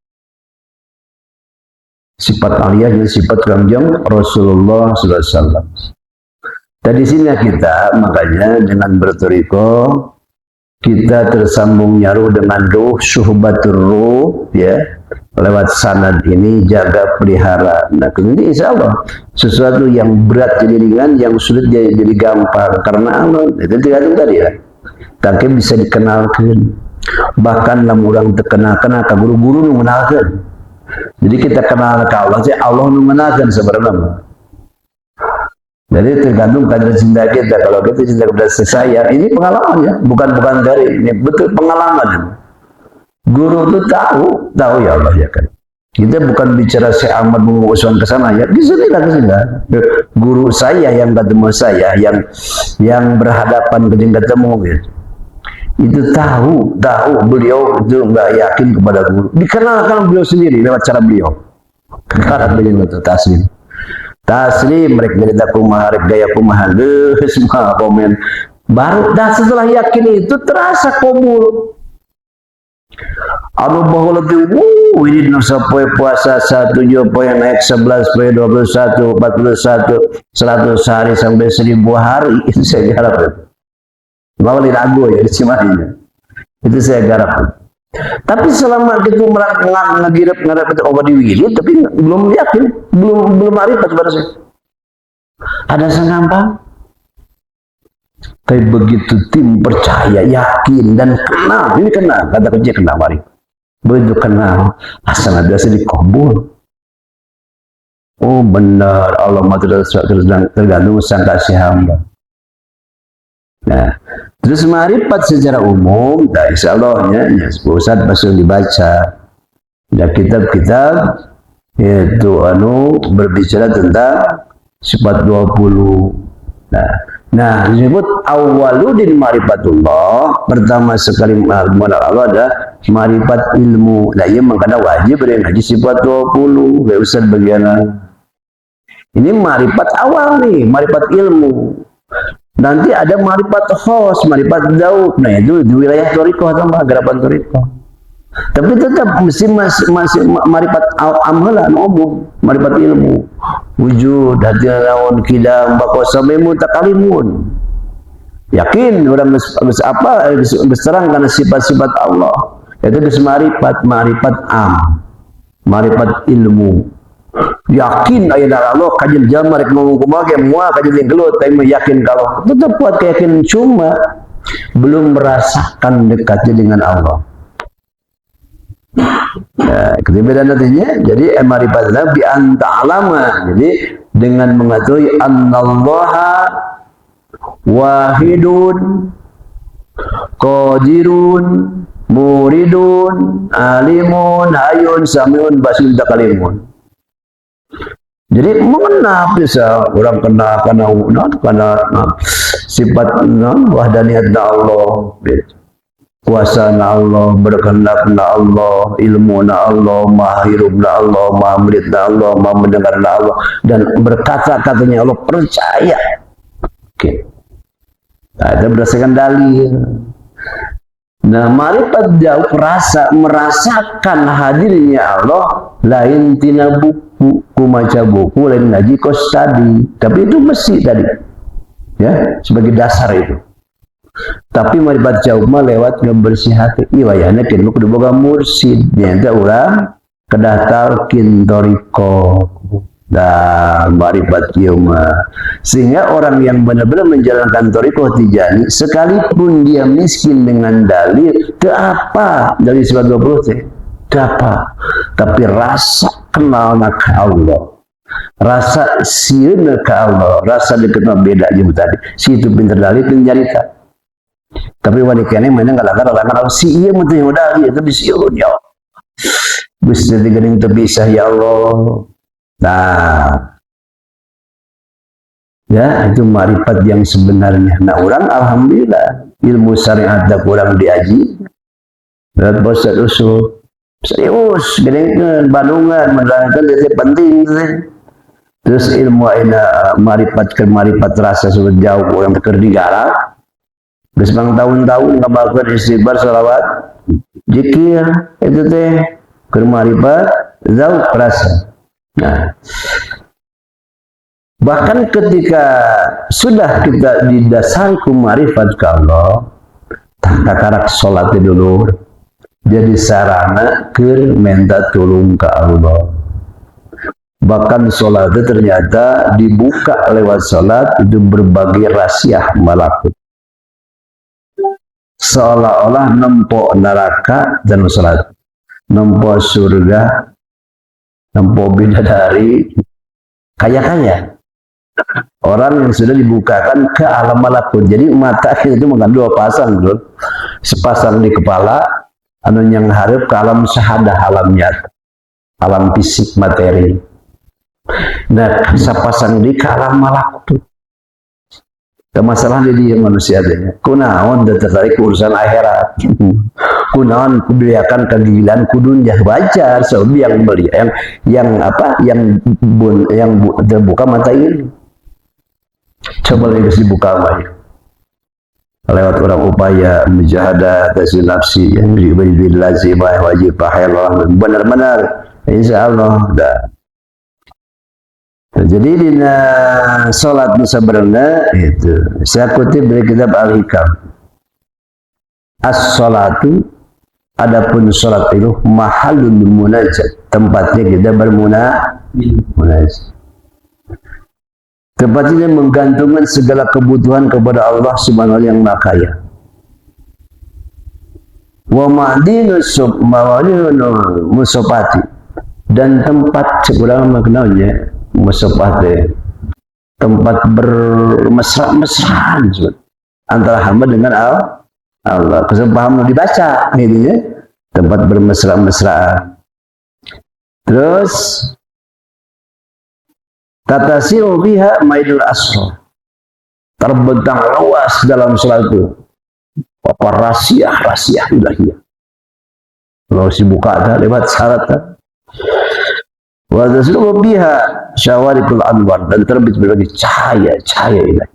A: Sifat aliyah jadi sifat Kangjeng Rasulullah SAW. Dari sini kita makanya dengan bertoriko kita tersambung nyaru dengan ruh, suhbatur ruh, ya, lewat sanad ini jaga pelihara. Nah, kemudian insya Allah sesuatu yang berat jadi ringan, yang sulit jadi gampang karena Allah itu tidak tadi ya. Tapi bisa dikenalkan. Bahkan dalam orang terkenal-kenal ke guru-guru mengenalkan. Jadi kita kenal ke Allah sih, Allah mengenalkan sebenarnya. Jadi tergantung kadar cinta kita. Kalau kita cinta kepada saya, ini pengalaman ya, bukan dari ini betul pengalaman. Guru itu tahu ya Allah ya kan. Kita bukan bicara si Ahmad mengusulkan ke sana ya, di sini lah. Guru saya yang ketemu saya, yang berhadapan ketemu gitu. Itu tahu beliau itu nggak yakin kepada guru. Dikenalkan beliau sendiri lewat cara beliau. Karena beliau itu taslim mereka cerita kumaha gaya kumaha semua komen baru dah setelah yakin itu terasa kabul. Anu bahwa lebih ini nusa poe puasa 1 poe naik 11 poe 21 41 100 hari sampai 1000 hari itu saya garap. Bawa ragu ya cimahinya. Itu saya garap. Tapi selama itu ngarep itu obat diwirid, tapi belum yakin, belum arifat pada saya. Ada sengampang. Tapi begitu tim percaya, yakin dan kenal, ini kenal, kata kerja kenal mari. Begitu kenal, asal ada sedih kabul. Oh benar, Allah tergantung sangka si hamba. Nah, terus marifat secara umum, nah insya Allah ya Ustaz masih dibaca. Dan kitab-kitab itu berbicara tentang sifat 20. Nah, Nah, disebut awaludin marifatullah, pertama sekali mengenal Allah ada marifat ilmu. Nah, ia mengkana wajib ngaji sifat 20, gak usah bagian lain. Ini marifat awal nih, marifat ilmu. Nanti ada marifat khos, marifat daud. Nah, itu di wilayah Torikoh atau gerapan Torikoh. Tapi tetap masih marifat amalan umum, marifat ilmu. Wujud hati lawan kidam bako sampai mutakalimun. Yakin orang berserang karena sifat-sifat Allah. Itu marifat am, marifat ilmu. Yakin ayat Allah kajian jamar ngomong kumaha semua kajian gelut tapi yakin kalau tetap kuat keyakinan cuma belum merasakan dekatnya dengan Allah. Nah, keberadaan nantinya jadi marifat bi anta alama, jadi dengan mengetahui annallaha wahidun qadirun muridun alimun hayun samiun basirun takalimun. Jadi mengenal bisa orang karena sifat wahdaniyat Allah, kuasa Allah, berkehendak Allah, ilmu Allah, maha hirup Allah, maha melihat Allah, maha mendengar Allah, dan berkata-katanya Allah percaya. Oke. Nah, itu berdasarkan dalil. Nah, marifat jauh merasakan hadirnya Allah lain tina buku, kumaca buku, lain ngaji kos tadi. Tapi itu mesti tadi. Ya, sebagai dasar itu. Tapi marifat jauh mah lewat ngebersih hati. Iwayana kini kudu boga mursid. Nyata urang kedah talqin toriko. Dan marifat jauh mah. Sehingga orang yang benar-benar menjalankan toriko tijani, sekalipun dia miskin dengan dalil, ke apa? Dari sifat 20 teh. Ke apa? Tapi rasa kenal ke Allah. Rasa sieuna ke Allah. Rasa dekatnya beda jeung tadi. Si itu pinter dalil penjarita. Tapi wanita ini mana kadang-kadang si iya mutu yang udah itu disiun ya bisa digening terpisah ya Allah. Nah ya itu marifat yang sebenarnya. Nah orang alhamdulillah ilmu syariat dah kurang diaji berat bosan usul serius gening Bandungan menerangkan itu penting terus ilmu ina marifat rasa sudah jauh orang terdigarap. Besbang tahun-tahun ngabakeun istighfar salawat zikir itu teh keur marifat zauq rasa. Nah, bahkan ketika sudah kita didasari ku marifat ka Allah, takarak salat dulu jadi sarana keur minta tulung ka Allah. Bahkan salat ternyata dibuka lewat salat itu berbagai rahasia malakut. Seolah-olah nempo neraka dan salat, nempo surga, nempo bidadari, kaya-kaya. Orang yang sudah dibukakan ke alam malakut. Jadi mata itu mengandung 2 pasang, bro. Sepasang di kepala, anu yang harap ke alam syahadah, alam nyata, alam fisik materi. Nah, sepasang di ke alam malakut. Masalah di dia manusia adanya. Kunaon dan tertarik urusan akhirat. Kunaon kubiakan kegilaan kudunya wajar. So yang beli yang terbuka mata ini. Coba lagi dibuka aja. Lewat orang upaya mujahadah tasawuf nafsi yang diberi lazimah wajib pahala benar-benar insyaallah dah. Jadi di salat musabarana itu saya kutip dari kitab Al-Hikam. As-salatu adapun salat itu mahallul munajat, tempatnya kita bermunajat. Tempatnya menggantungkan segala kebutuhan kepada Allah Subhanahu wa taala yang Maha Kaya. Wa ma'dinu musafati dan tempat sekurang maknanya musafati tempat bermesra-mesraan antara hamba dengan Allah. Kesepahaman dibaca ini ya, tempat bermesra-mesraan. Terus tatasiu biha maidul asra, terbentang luas dalam salat itu. Apa rahasia ilahiyah. Kalau dibuka lewat syarat. Wa taslubu biha syawarikul anwar, dan terbit berbagai cahaya ilahi.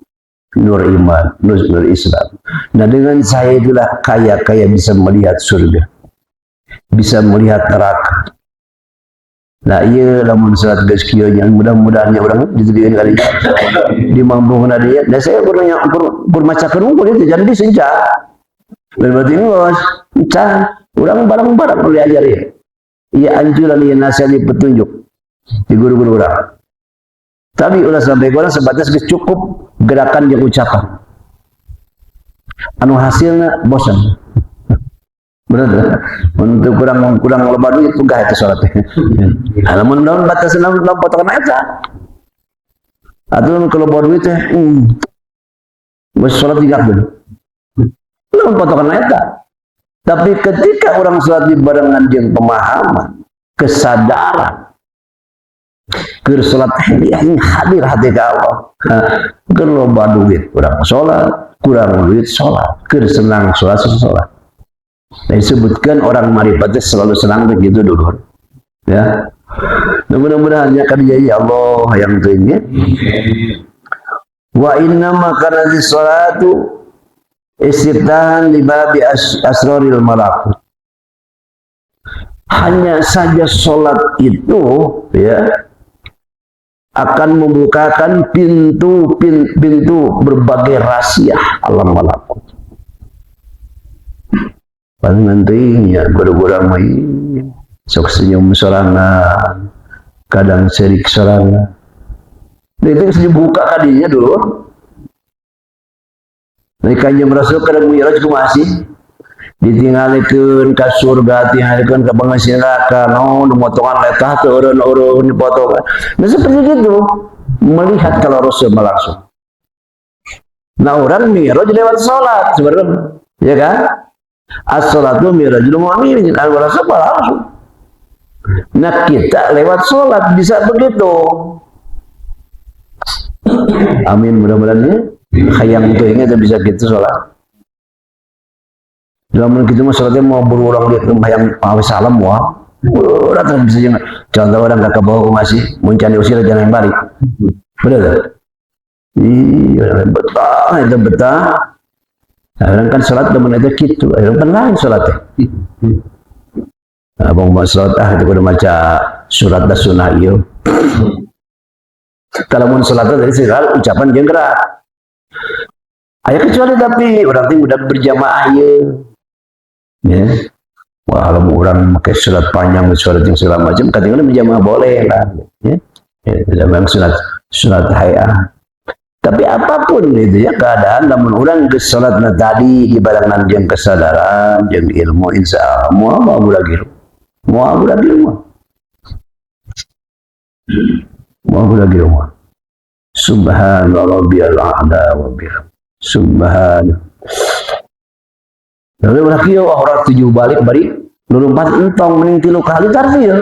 A: Nur iman, nur Islam. Nah, dengan cahaya itulah kaya bisa melihat surga, bisa melihat neraka. Nah, iya lamun salat geus kieu nya mudah-mudahan orang diteukeun kali dimampukeun dia. Dan saya pun macakeun unggul itu jadi senja. Berarti ini bos, can urang barang-barang nu diajari. Iya anjuran ieu nasihat petunjuk di guru-guru urang. Tapi ulah sampai orang sebatas cukup gerakan yang ucapan. Anu hasilnya bosan. Benar. Untuk kurang loba duit tunggah itu salatnya. Alamun naon batasan naon potongan eta. Atuh kalau loba duit teh salat digabung. Naon potongan eta. Tapi ketika orang salat dibarengan jeung pemahaman, kesadaran, keur salat yang hadir hati ka Allah. Keur loba duit urang salat, kurang duit salat, keur senang salat. Nah, disebutkan orang marifatnya selalu senang begitu dulu. Ya. Mudah-mudahan ya kan ya Allah yang tuanya. Wa inna ma kana salatu istiftahan li babi asraril malakut. Hanya saja salat itu ya akan membukakan pintu berbagai rahasia alam malakut. Paling nantinya guru-guru main sok senyum sorangan, kadang serik sorangan. Nah, itu harus dibuka kadinya dulu. Dari Kanjeng Rasul kadang mi'raj ku masih ditinggalikeun ka surga, tinggalikeun ka bangsa neraka, nu motongan letah teu eureun dipotongan. Nah, seperti itu melihat kalau Rasul langsung. Nah, orang mi'raj lewat salat sebenarnya, ya kan? As-salatu mirajul mu'min, al-rasul langsung. Nah, kita lewat salat bisa begitu. Amin, mudah-mudahan ya. Hayang itu ingat bisa gitu salat. Dalam kita mah salatnya mau berulang lihat hayang salam wah. Orang bisa jangan. Contoh orang kakak bawa masih muncul diusir jangan balik. Benar tak? Iya, betah. Nah, kan salat demen itu gitu, kan lain salatnya. Abang mau salat itu kudu maca surat dan sunnah ieu. Kalau mun salatnya dari segala ucapan jeung gerak. Aya kecuali tapi orang teh udah berjamaah ieu. Ya. Wah, kalau orang pakai surat panjang, surat yang segala macam, kadang-kadang berjamaah boleh lah. Ya. Ya, memang surat hayah. Tapi apapun itu ya keadaan, namun orang ke salatna tadi dibarengan jeung kesadaran, jeung ilmu insya Allah mau lagi rumah. Subhanallah rabbiyal a'la wa bihamdihi. Subhanallah. Lalu berarti orang tujuh balik bari lulumpat entong mending 3 kali tartil.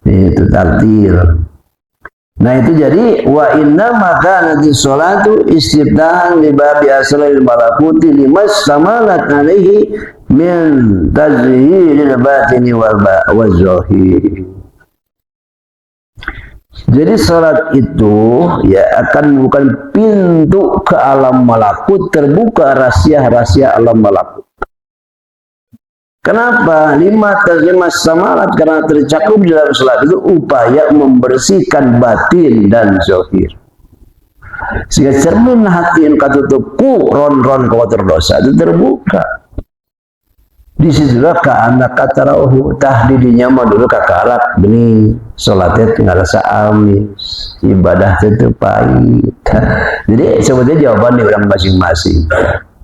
A: Itu tartil. Nah, itu jadi wa inna maka nanti salatu istiftahan li babi asraril malakuti limas samalat alaihi min tazhiril batini wal zahir. Jadi salat itu ya akan membuka pintu ke alam malakut, terbuka rahasia-rahasia alam malakut. Kenapa? Lima samalat, karena tercakup di dalam salat itu upaya membersihkan batin dan zahir. Sehingga cermin hati yang katutupku ron-ron kotor dosa itu terbuka. Di situlah anak kata rohu tahdidinya mah dulu kakarak benih salatnya tinggal rasa amis, ibadah itu pahit. Jadi sebetulnya jawaban di orang masing-masing.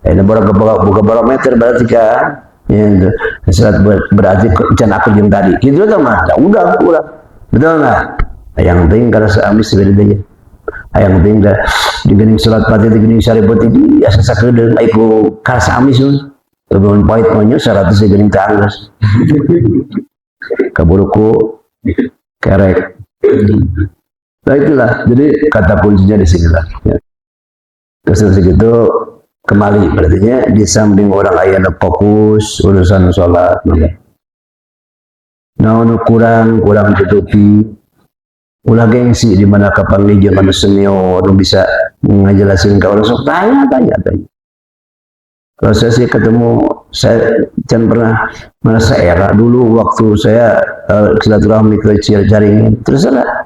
A: Ini buka barometer berarti kan? Ya, salat berarti can aku yang tadi. Gitu tuh mah. Udah. Betul enggak? Yang penting karena seamis sebenarnya. Yang penting dah digening salat Fatihah digening syaribut ini asa sakedeung aiku karasa amis tuh. Teman pahit banyak 100 digening tanggas. Kaburuku kerek. Nah itulah, jadi kata kuncinya di sinilah. Ya. Terus segitu kembali berarti di samping orang ayana fokus urusan sholat. Nah, kurang tutupi. Ulah gengsi di mana kapan nih zaman senior bisa ngejelasin ke orang sok tanya. Kalau saya sih ketemu, saya jangan pernah merasa era dulu waktu saya silaturahmi ke jaring terus ada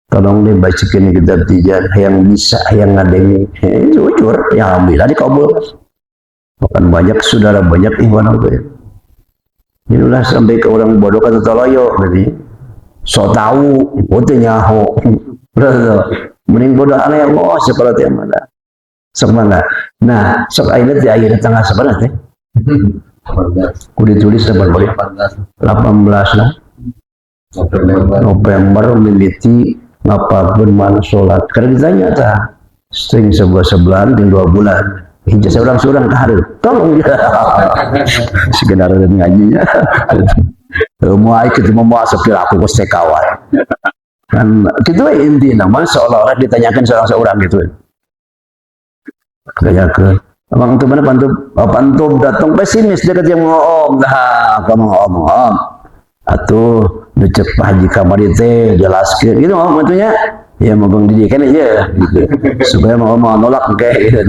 A: tolong deh bacakan kitab tijan yang bisa yang ngadeng jujur ya alhamdulillah dikabul. Bahkan banyak saudara banyak ikhwan aku ya. Inilah sampai ke orang bodoh kata toloyo berarti so tahu itu nyaho mending bodoh alay Allah sekolah tiap mana sok mana nah sok ayat di ayat tanggal sebelah teh kudu ditulis 18 lah November militi ngapapun mana sholat karena ditanya tak sering sebulan di 2 bulan hijau seorang hari tolong ya sekedar ngajinya mau ketemu mau sepil aku pasti kawan kan gitu inti nama seolah-olah ditanyakan seorang gitu kayak ke abang itu mana pantub datang pesimis dia kata ngomong dah kamu ngomong atau nucap haji kamar itu jelaskan gitu maksudnya ya mau didikan aja gitu supaya mau nolak kayak gitu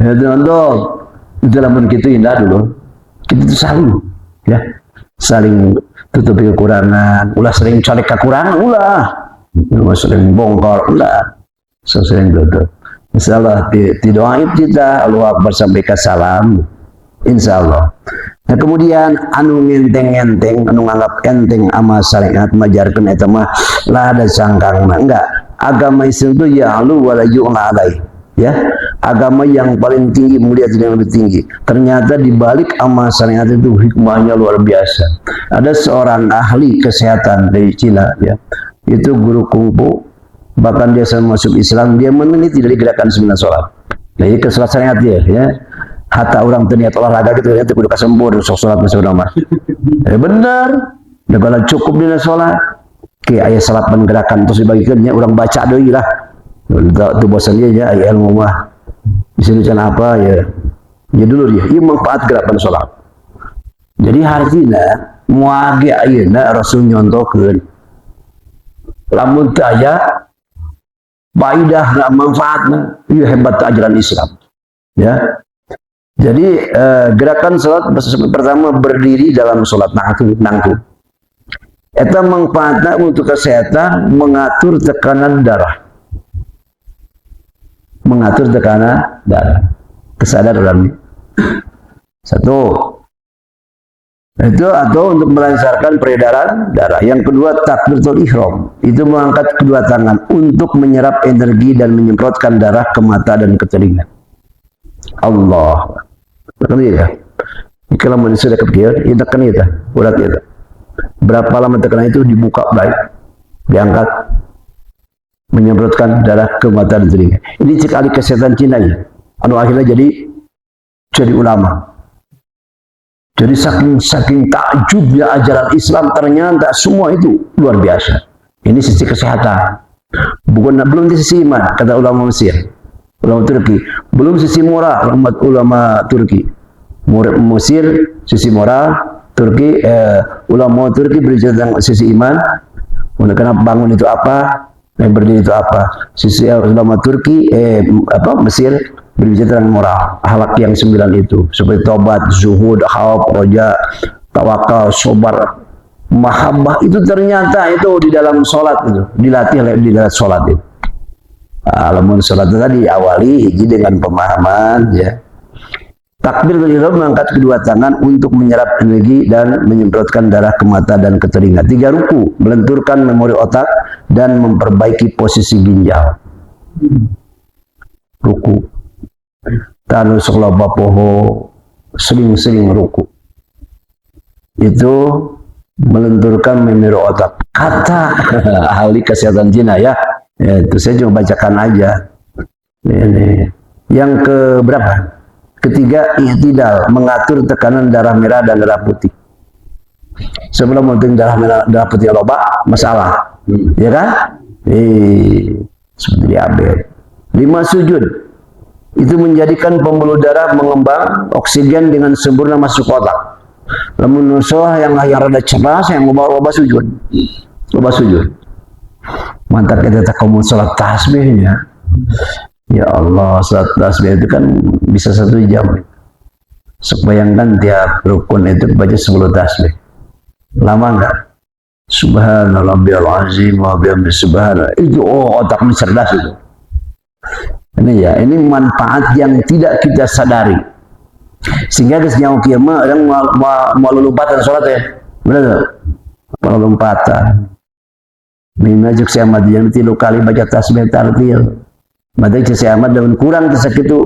A: itu untuk itu lamun gitu indah dulu kita itu saling tutupi kekurangan ulah sering colek kekurangan ulah sering bongkar ulah sering tutup insyaallah di doa kita Allah Akbar sampai ke salam insyaallah. Nah kemudian anu ngenteng anu nganggap enteng ama syariat majarkeun eta mah lah ada sangkang mah enggak agama Islam itu ya lu wala yu'la alai ya agama yang paling tinggi mulia yang lebih tinggi ternyata dibalik amal syariat itu hikmahnya luar biasa. Ada seorang ahli kesehatan dari Cina ya itu guru kungfu bahkan dia sama masuk Islam dia meneliti dari gerakan 9 sholat jadi ke sholat syariat dia ya hatta orang terniat olahraga gitu ya kudu kasembur sok sholat masuk nama benar kalau cukup di sholat ke ayat salat gerakan terus dibagikannya orang baca deui lah itu bosan dia ya ayat ilmu mah bisa bicara apa ya dulu dia manfaat gerakan sholat jadi artinya muage ayeuna Rasul nyontokeun lamun teu aya faidah manfaatna ieu hebat ajaran Islam ya. Jadi gerakan sholat pertama berdiri dalam sholat nangku. Eta manfaatnya untuk kesehatan mengatur tekanan darah. Kesadaran. Satu. Itu atau untuk melancarkan peredaran darah. Yang kedua takbiratul ihram. Itu mengangkat kedua tangan untuk menyerap energi dan menyemprotkan darah ke mata dan ke telinga. Allah. Betul ya. Kalau manusia dekat dia, itu kan itu, urat itu. Berapa lama tekanan itu dibuka baik, diangkat, menyemprotkan darah ke mata dan telinga. Ini cek ahli kesehatan Cina ya. Anu akhirnya jadi ulama. Jadi saking takjubnya ajaran Islam ternyata semua itu luar biasa. Ini sisi kesehatan. Belum di sisi iman, kata ulama Mesir. Ulama Turki, belum sisi moral ulama Turki. Mesir sisi moral, Turki ulama Turki berbicara tentang sisi iman. Kenapa bangun itu apa? Berdiri itu apa? Sisi ulama Turki Mesir berbicara tentang moral, akhlak yang 9 itu, seperti tobat, zuhud, khauf, roja, tawakal, sabar, mahabbah itu ternyata itu di dalam sholat itu dilatih di dalam sholat itu. Alamun sholat tadi awali hiji dengan pemahaman ya. Takbiratul ihram mengangkat kedua tangan untuk menyerap energi dan menyemprotkan darah ke mata dan ke telinga. 3 ruku, melenturkan memori otak dan memperbaiki posisi ginjal. Ruku. Tanu sekelompok poho sering-sering ruku. Itu melenturkan memori otak. Kata ahli kesehatan Cina ya. Itu saya cuma bacakan aja. Ini. Yang ke berapa? Ketiga, i'tidal, mengatur tekanan darah merah dan darah putih. Sebelum menentukan darah merah, darah putih loba, masalah. Ya kan? Seperti diabetes. 5 sujud. Itu menjadikan pembuluh darah mengembang, oksigen dengan sempurna masuk otak. Lamun nusoh yang rada cerdas yang loba sujud. Loba sujud. Mantap kita tak kamu sholat tasbihnya. Ya Allah, sholat tasbih itu kan bisa 1 jam. Bayangkan tiap rukun itu baca 10 tasbih. Lama enggak? Subhanallah biyal azim wa bihamdi subhanallah. Itu otaknya cerdas itu. Ini manfaat yang tidak kita sadari. Sehingga kesnya kiamat orang mau lompatan sholat ya. Benar tak? Mau lompatan. Minajak si Ahmad yang 3 kali baca tasbih tartil. Maka si Ahmad dengan kurang tersak itu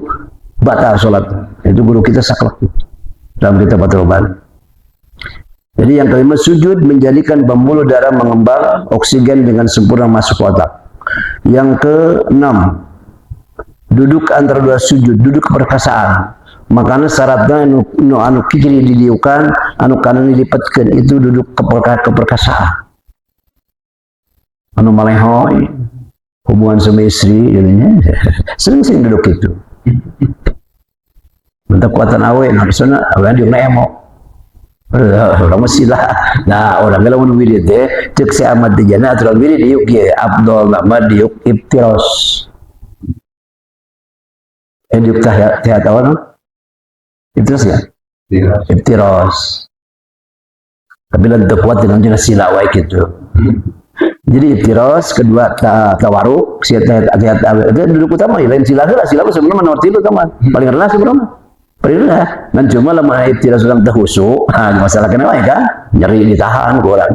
A: batal sholat. Itu guru kita saklek dalam kitab Fathul. Jadi yang kelima, sujud menjadikan pembuluh darah mengembang, oksigen dengan sempurna masuk otak. Yang keenam, duduk antara 2 sujud, duduk keperkasaan. Makanya syaratnya anu kiri didiukan, anu kanan dilipatkan, itu duduk keperkasaan. Anu malehoy, hubungan sama istri, jadinya sering-sering duduk itu. Bentuk kuatan awe, harusnya awe dia emo. Orang mestilah. Nah, orang kalau mau wirid cek si Ahmad di jana atau wirid diuk ya Abdul Ahmad diuk ibtiros. Diuk tihat awal ibtiros ya? Ibtiros. Tapi lantas kuat dengan jenis sila waik itu. Jadi ibtiros, kedua tawaruk, tihat itu duduk utama. Lain sila sebenarnya nomor 3 teman. Paling rendah sebenarnya. Perintah, dan cuma lama ibtidah sudah terhusuk, masalah kenapa ya kan? Nyeri ditahan kurang.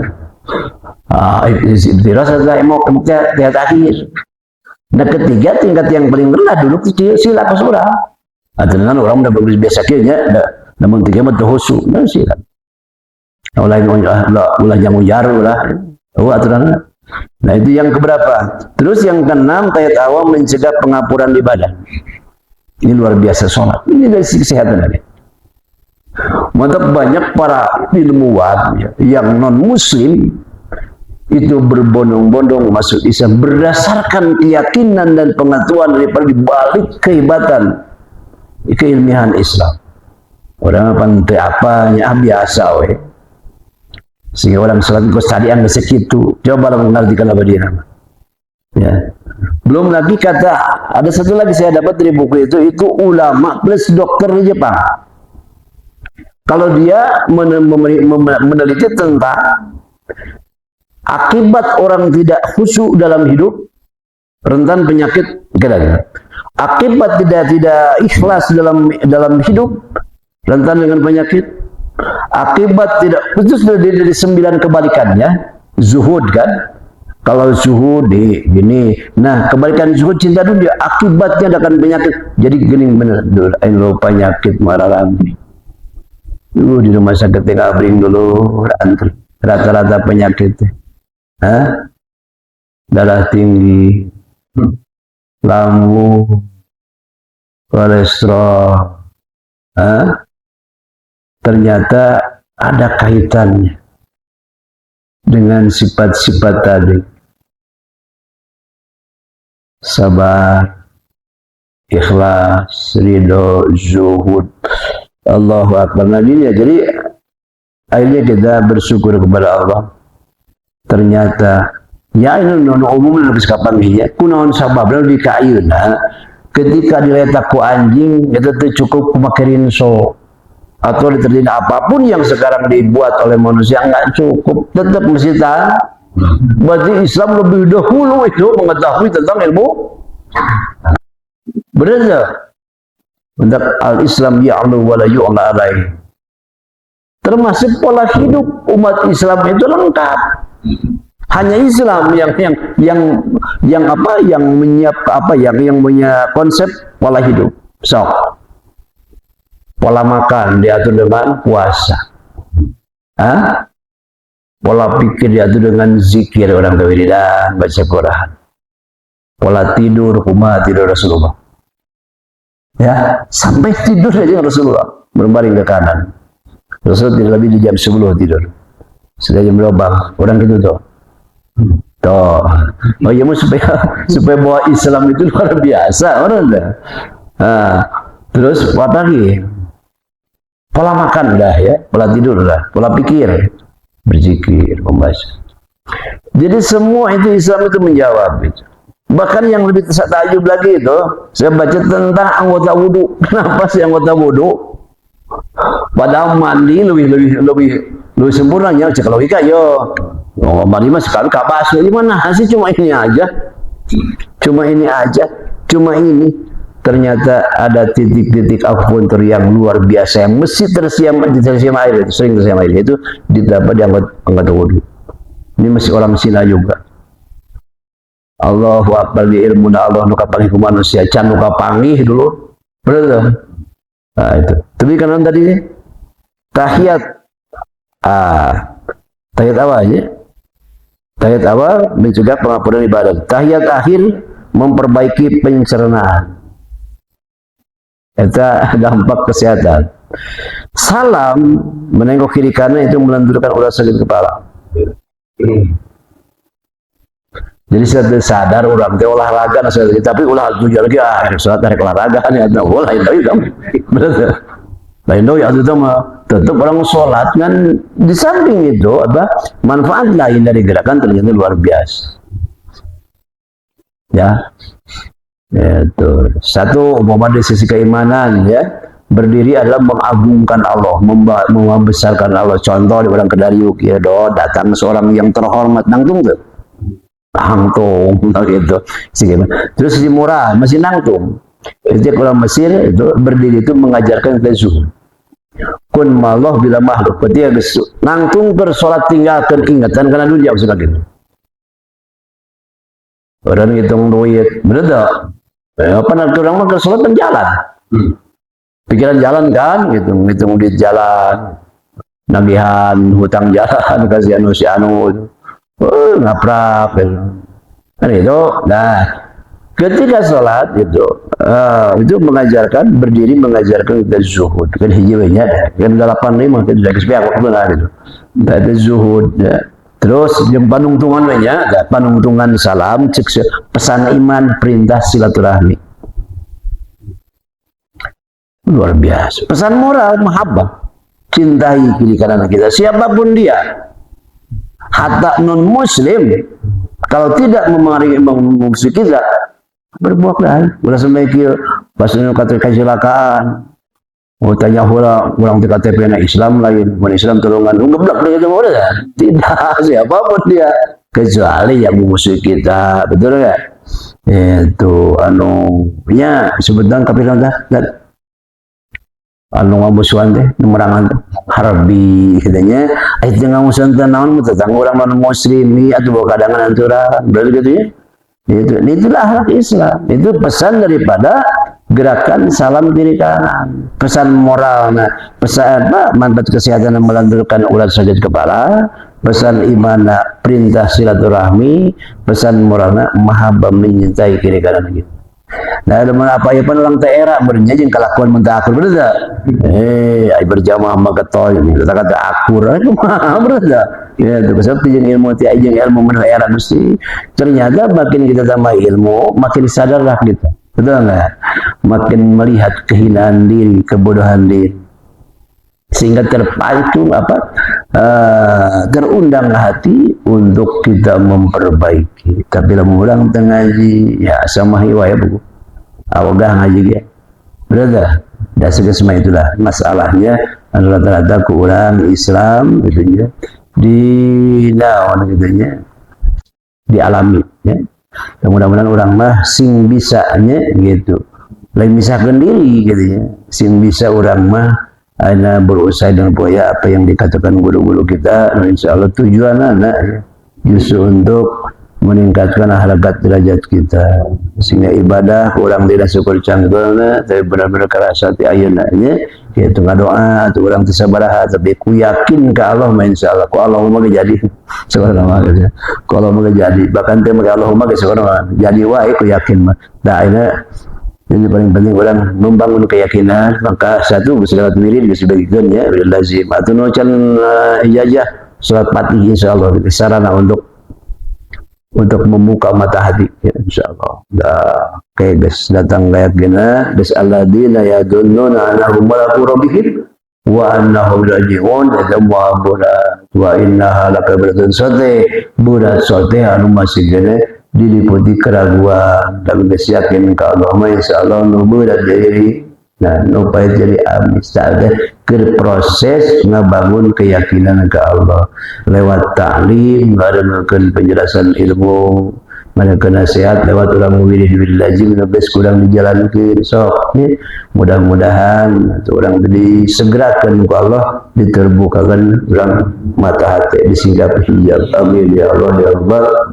A: Ibtidah sudah emok tiap akhir. Nah ketiga tingkat yang paling rendah dulu sila apa surah. Dengan orang udah bagus biasa kayaknya, namun 3 mah terhusuk, nah sila. Ulah jamu jaru lah, aturan. Nah itu yang keberapa? Terus yang keenam, tayat awam mencegah pengapuran di badan. Ini luar biasa sholat. Ini dari sisi kesehatan lagi. Maka banyak para ilmuwan yang non muslim itu berbondong-bondong masuk Islam berdasarkan keyakinan dan pengetahuan daripada balik kehebatan keilmihan Islam. Orang pantai apanya biasa weh. Sehingga orang sholat kau tadian segitu. Coba lah mengerti kalau dia nama. Ya. Belum lagi kata, ada satu lagi saya dapat dari buku itu ulama plus dokter di Jepang. Kalau dia meneliti tentang akibat orang tidak khusyuk dalam hidup, rentan penyakit, akibat tidak ikhlas dalam hidup, rentan dengan penyakit, akibat tidak, itu sudah dari 9 kebalikannya, zuhud kan. Kalau zuhud gini, nah kebalikan zuhud cinta dunia, akibatnya akan penyakit. Jadi gini bener, lo penyakit marah lagi. Di rumah sakit tinggal bring dulu, rata-rata penyakit, darah tinggi, lambung, kolesterol, ternyata ada kaitannya dengan sifat-sifat tadi. Sabar, ikhlas, ridho, zuhud, Allahu Akbar. Jadi akhirnya kita bersyukur kepada Allah. Ternyata ya ini umum lebih kapan ya. Kunaon sabab lalu dikaiyuna ketika diletak ku anjing itu cukup kumakarin so atau diterima apapun yang sekarang dibuat oleh manusia nggak cukup, tetap mesti tahan. Berarti Islam lebih dahulu itu mengetahui tentang ilmu. Benar tak? Al-Islam ya'lu wa la yu'la alaih. Termasuk pola hidup umat Islam itu lengkap. Hanya Islam yang punya konsep pola hidup. So, pola makan diatur dengan puasa. Pola pikir diatur dengan zikir, orang kewiridan, baca Quran. Pola tidur, tidur Rasulullah. Ya, sampai tidur aja Rasulullah berbaring ke kanan. Rasulullah tidak lebih di jam 10 tidur. Sudah jam berapa? Orang gitu tuh. Toh, oh iya supaya bawa Islam itu luar biasa, orang dah. Terus apa lagi? Pola makan udah ya, pola tidur udah, pola pikir, berzikir, membaca. Jadi semua itu Islam itu menjawab itu. Bahkan yang lebih takjub lagi itu, saya baca tentang anggota wudhu. Kenapa sih anggota wudhu? Padahal mandi lebih sempurnanya cek logika yo. Oh, mandi mah sekali kabas gimana sih cuma ini aja. Cuma ini aja. Cuma ini. Ternyata ada titik-titik akupuntur yang luar biasa yang mesti tersiam air itu, sering tersiam air itu didapat di anggota wudhu. Ini masih orang Cina juga. Allahu Akbar di ilmu na Allah nuka panggih ku manusia, can nuka panggih dulu. Betul. Nah itu. Tapi kan tadi tahiyat. Tahiyat awal aja. Tahiyat awal mencegah pengampunan ibadat. Tahiyat akhir memperbaiki pencernaan. Itu dampak kesehatan. Salam menengok kiri kanan itu melenturkan urat sakit kepala. Jadi saya sadar orang teh olahraga tapi ulah tujuan lagi sholat tarik olahraga kan ya boleh tapi kamu betul. Lain doi itu mah tetap orang sholat kan di samping itu apa manfaat lain dari gerakan ternyata luar biasa. Ya. Itu satu umpama dari sisi keimanan ya berdiri adalah mengagungkan Allah, membesarkan Allah. Contoh di orang Kedariuk ya datang seorang yang terhormat nangtung tuh. Nangtung gitu. Terus si murah masih nangtung. Jadi orang Mesir itu berdiri itu mengajarkan kita zuhud. Kun mallah bila makhluk. Berarti nangtung bersolat tinggalkan ingatan karena dunia maksudnya gitu. Orang hitung duit, bener tak? Apa nanti orang mah sholat kan jalan. Pikiran jalan kan, hitung duit jalan, nagihan hutang jalan, kasihan si anu, ngaprak, kan itu. Nah, ketika sholat itu mengajarkan berdiri mengajarkan kita zuhud, kan hijaunya, kan 85 kan sudah kesepiak waktu itu. Ada zuhud. Ya. Terus yang panungtungan salam pesan iman perintah silaturahmi luar biasa. Pesan moral mahabbah cintai kiri kanan kita siapapun dia hatta non muslim kalau tidak memengaruhi musuh kita berbuatlah ulah sampai kieu pas kata kecelakaan mau tanya orang di KTP na Islam lain, Islam tolongan, ngeblok dia itu udah tidak siapapun dia kecuali yang memusuhi kita, betul nggak? Itu ya sebenarnya kapitan dah, ngamusuhan deh, merangan harbi katanya, itu ngamusuhan tanaman tentang orang non Muslim atau kadangan antura, berarti gitu ya? Itulah akhlak Islam, itu pesan daripada gerakan salam kiri kanan, pesan moral, pesan apa? Manfaat kesehatan yang melanturkan urat sakit kepala, pesan iman, perintah silaturahmi, pesan moral, mahabbah menyintai kiri kanan gitu. Nah, teman apa ya pun orang daerah bernyanyi kelakuan mentakur bener ay berjamaah magetol kata akur itu mah bener ya itu sebab ilmu ilmu menurut era mesti ternyata makin kita tambah ilmu makin sadarlah kita. Betul nggak? Makin melihat kehinaan diri, kebodohan diri, sehingga terpacu terundang hati untuk kita memperbaiki. Tapi lamun urang teu ngaji, ya sama hiwa ya buku. Awagah ngaji ya. Berada, dah segesma itulah masalahnya rata-rata ku urang Islam gitu ya. Di naon gitu ya. Dialami ya. Mudah-mudahan orang mah sing bisanya gitu lain misalkan diri gitu ya sing bisa orang mah ana berusaha dengan upaya apa yang dikatakan guru-guru kita insyaallah tujuan anak ya, justru untuk meningkatkan harkat derajat kita sehingga ibadah orang tidak syukur canggulna tapi benar-benar kerasa ti ayeuna nya yaitu ngadoa atau orang teu sabaraha tapi ku yakin ke Allah mah insyaallah ku Allahumma jadi subhanallah ku Allahumma jadi bahkan teh mah Allahumma subhanallah jadi wae ku yakin mah da ayeuna ini paling penting orang membangun keyakinan maka satu bersalat wirid disebutkan ya lazim atau nocan ijazah salat Fatih insyaallah sarana untuk untuk membuka mata hati, ya, insyaallah. Dah kayak guys datang kayak gina, guys alladzina yadunnuna annahum malaku rabbihim wa annahum rajiun, ya wa innaha lakabiratun sote budak sote anu masih gini diliputi keraguan, tapi guys yakin kalau Allah insyaallah nubudak diri. Nah, upaya jadi amis ada proses ngebangun keyakinan ke Allah lewat ta'lim, mengadakan penjelasan ilmu, mengadakan nasihat lewat orang murid lazim lebih kurang dijalankan. So, mudah-mudahan orang disegerakan ke Allah, diterbukakan orang mata hati, disingkap hijab. Amin ya Allah ya Allah.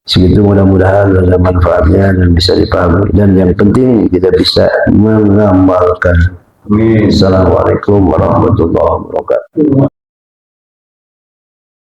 A: Segitu mudah-mudahan ada manfaatnya dan bisa dipahami, dan yang penting kita bisa mengamalkan. Amin. Assalamualaikum warahmatullahi wabarakatuh.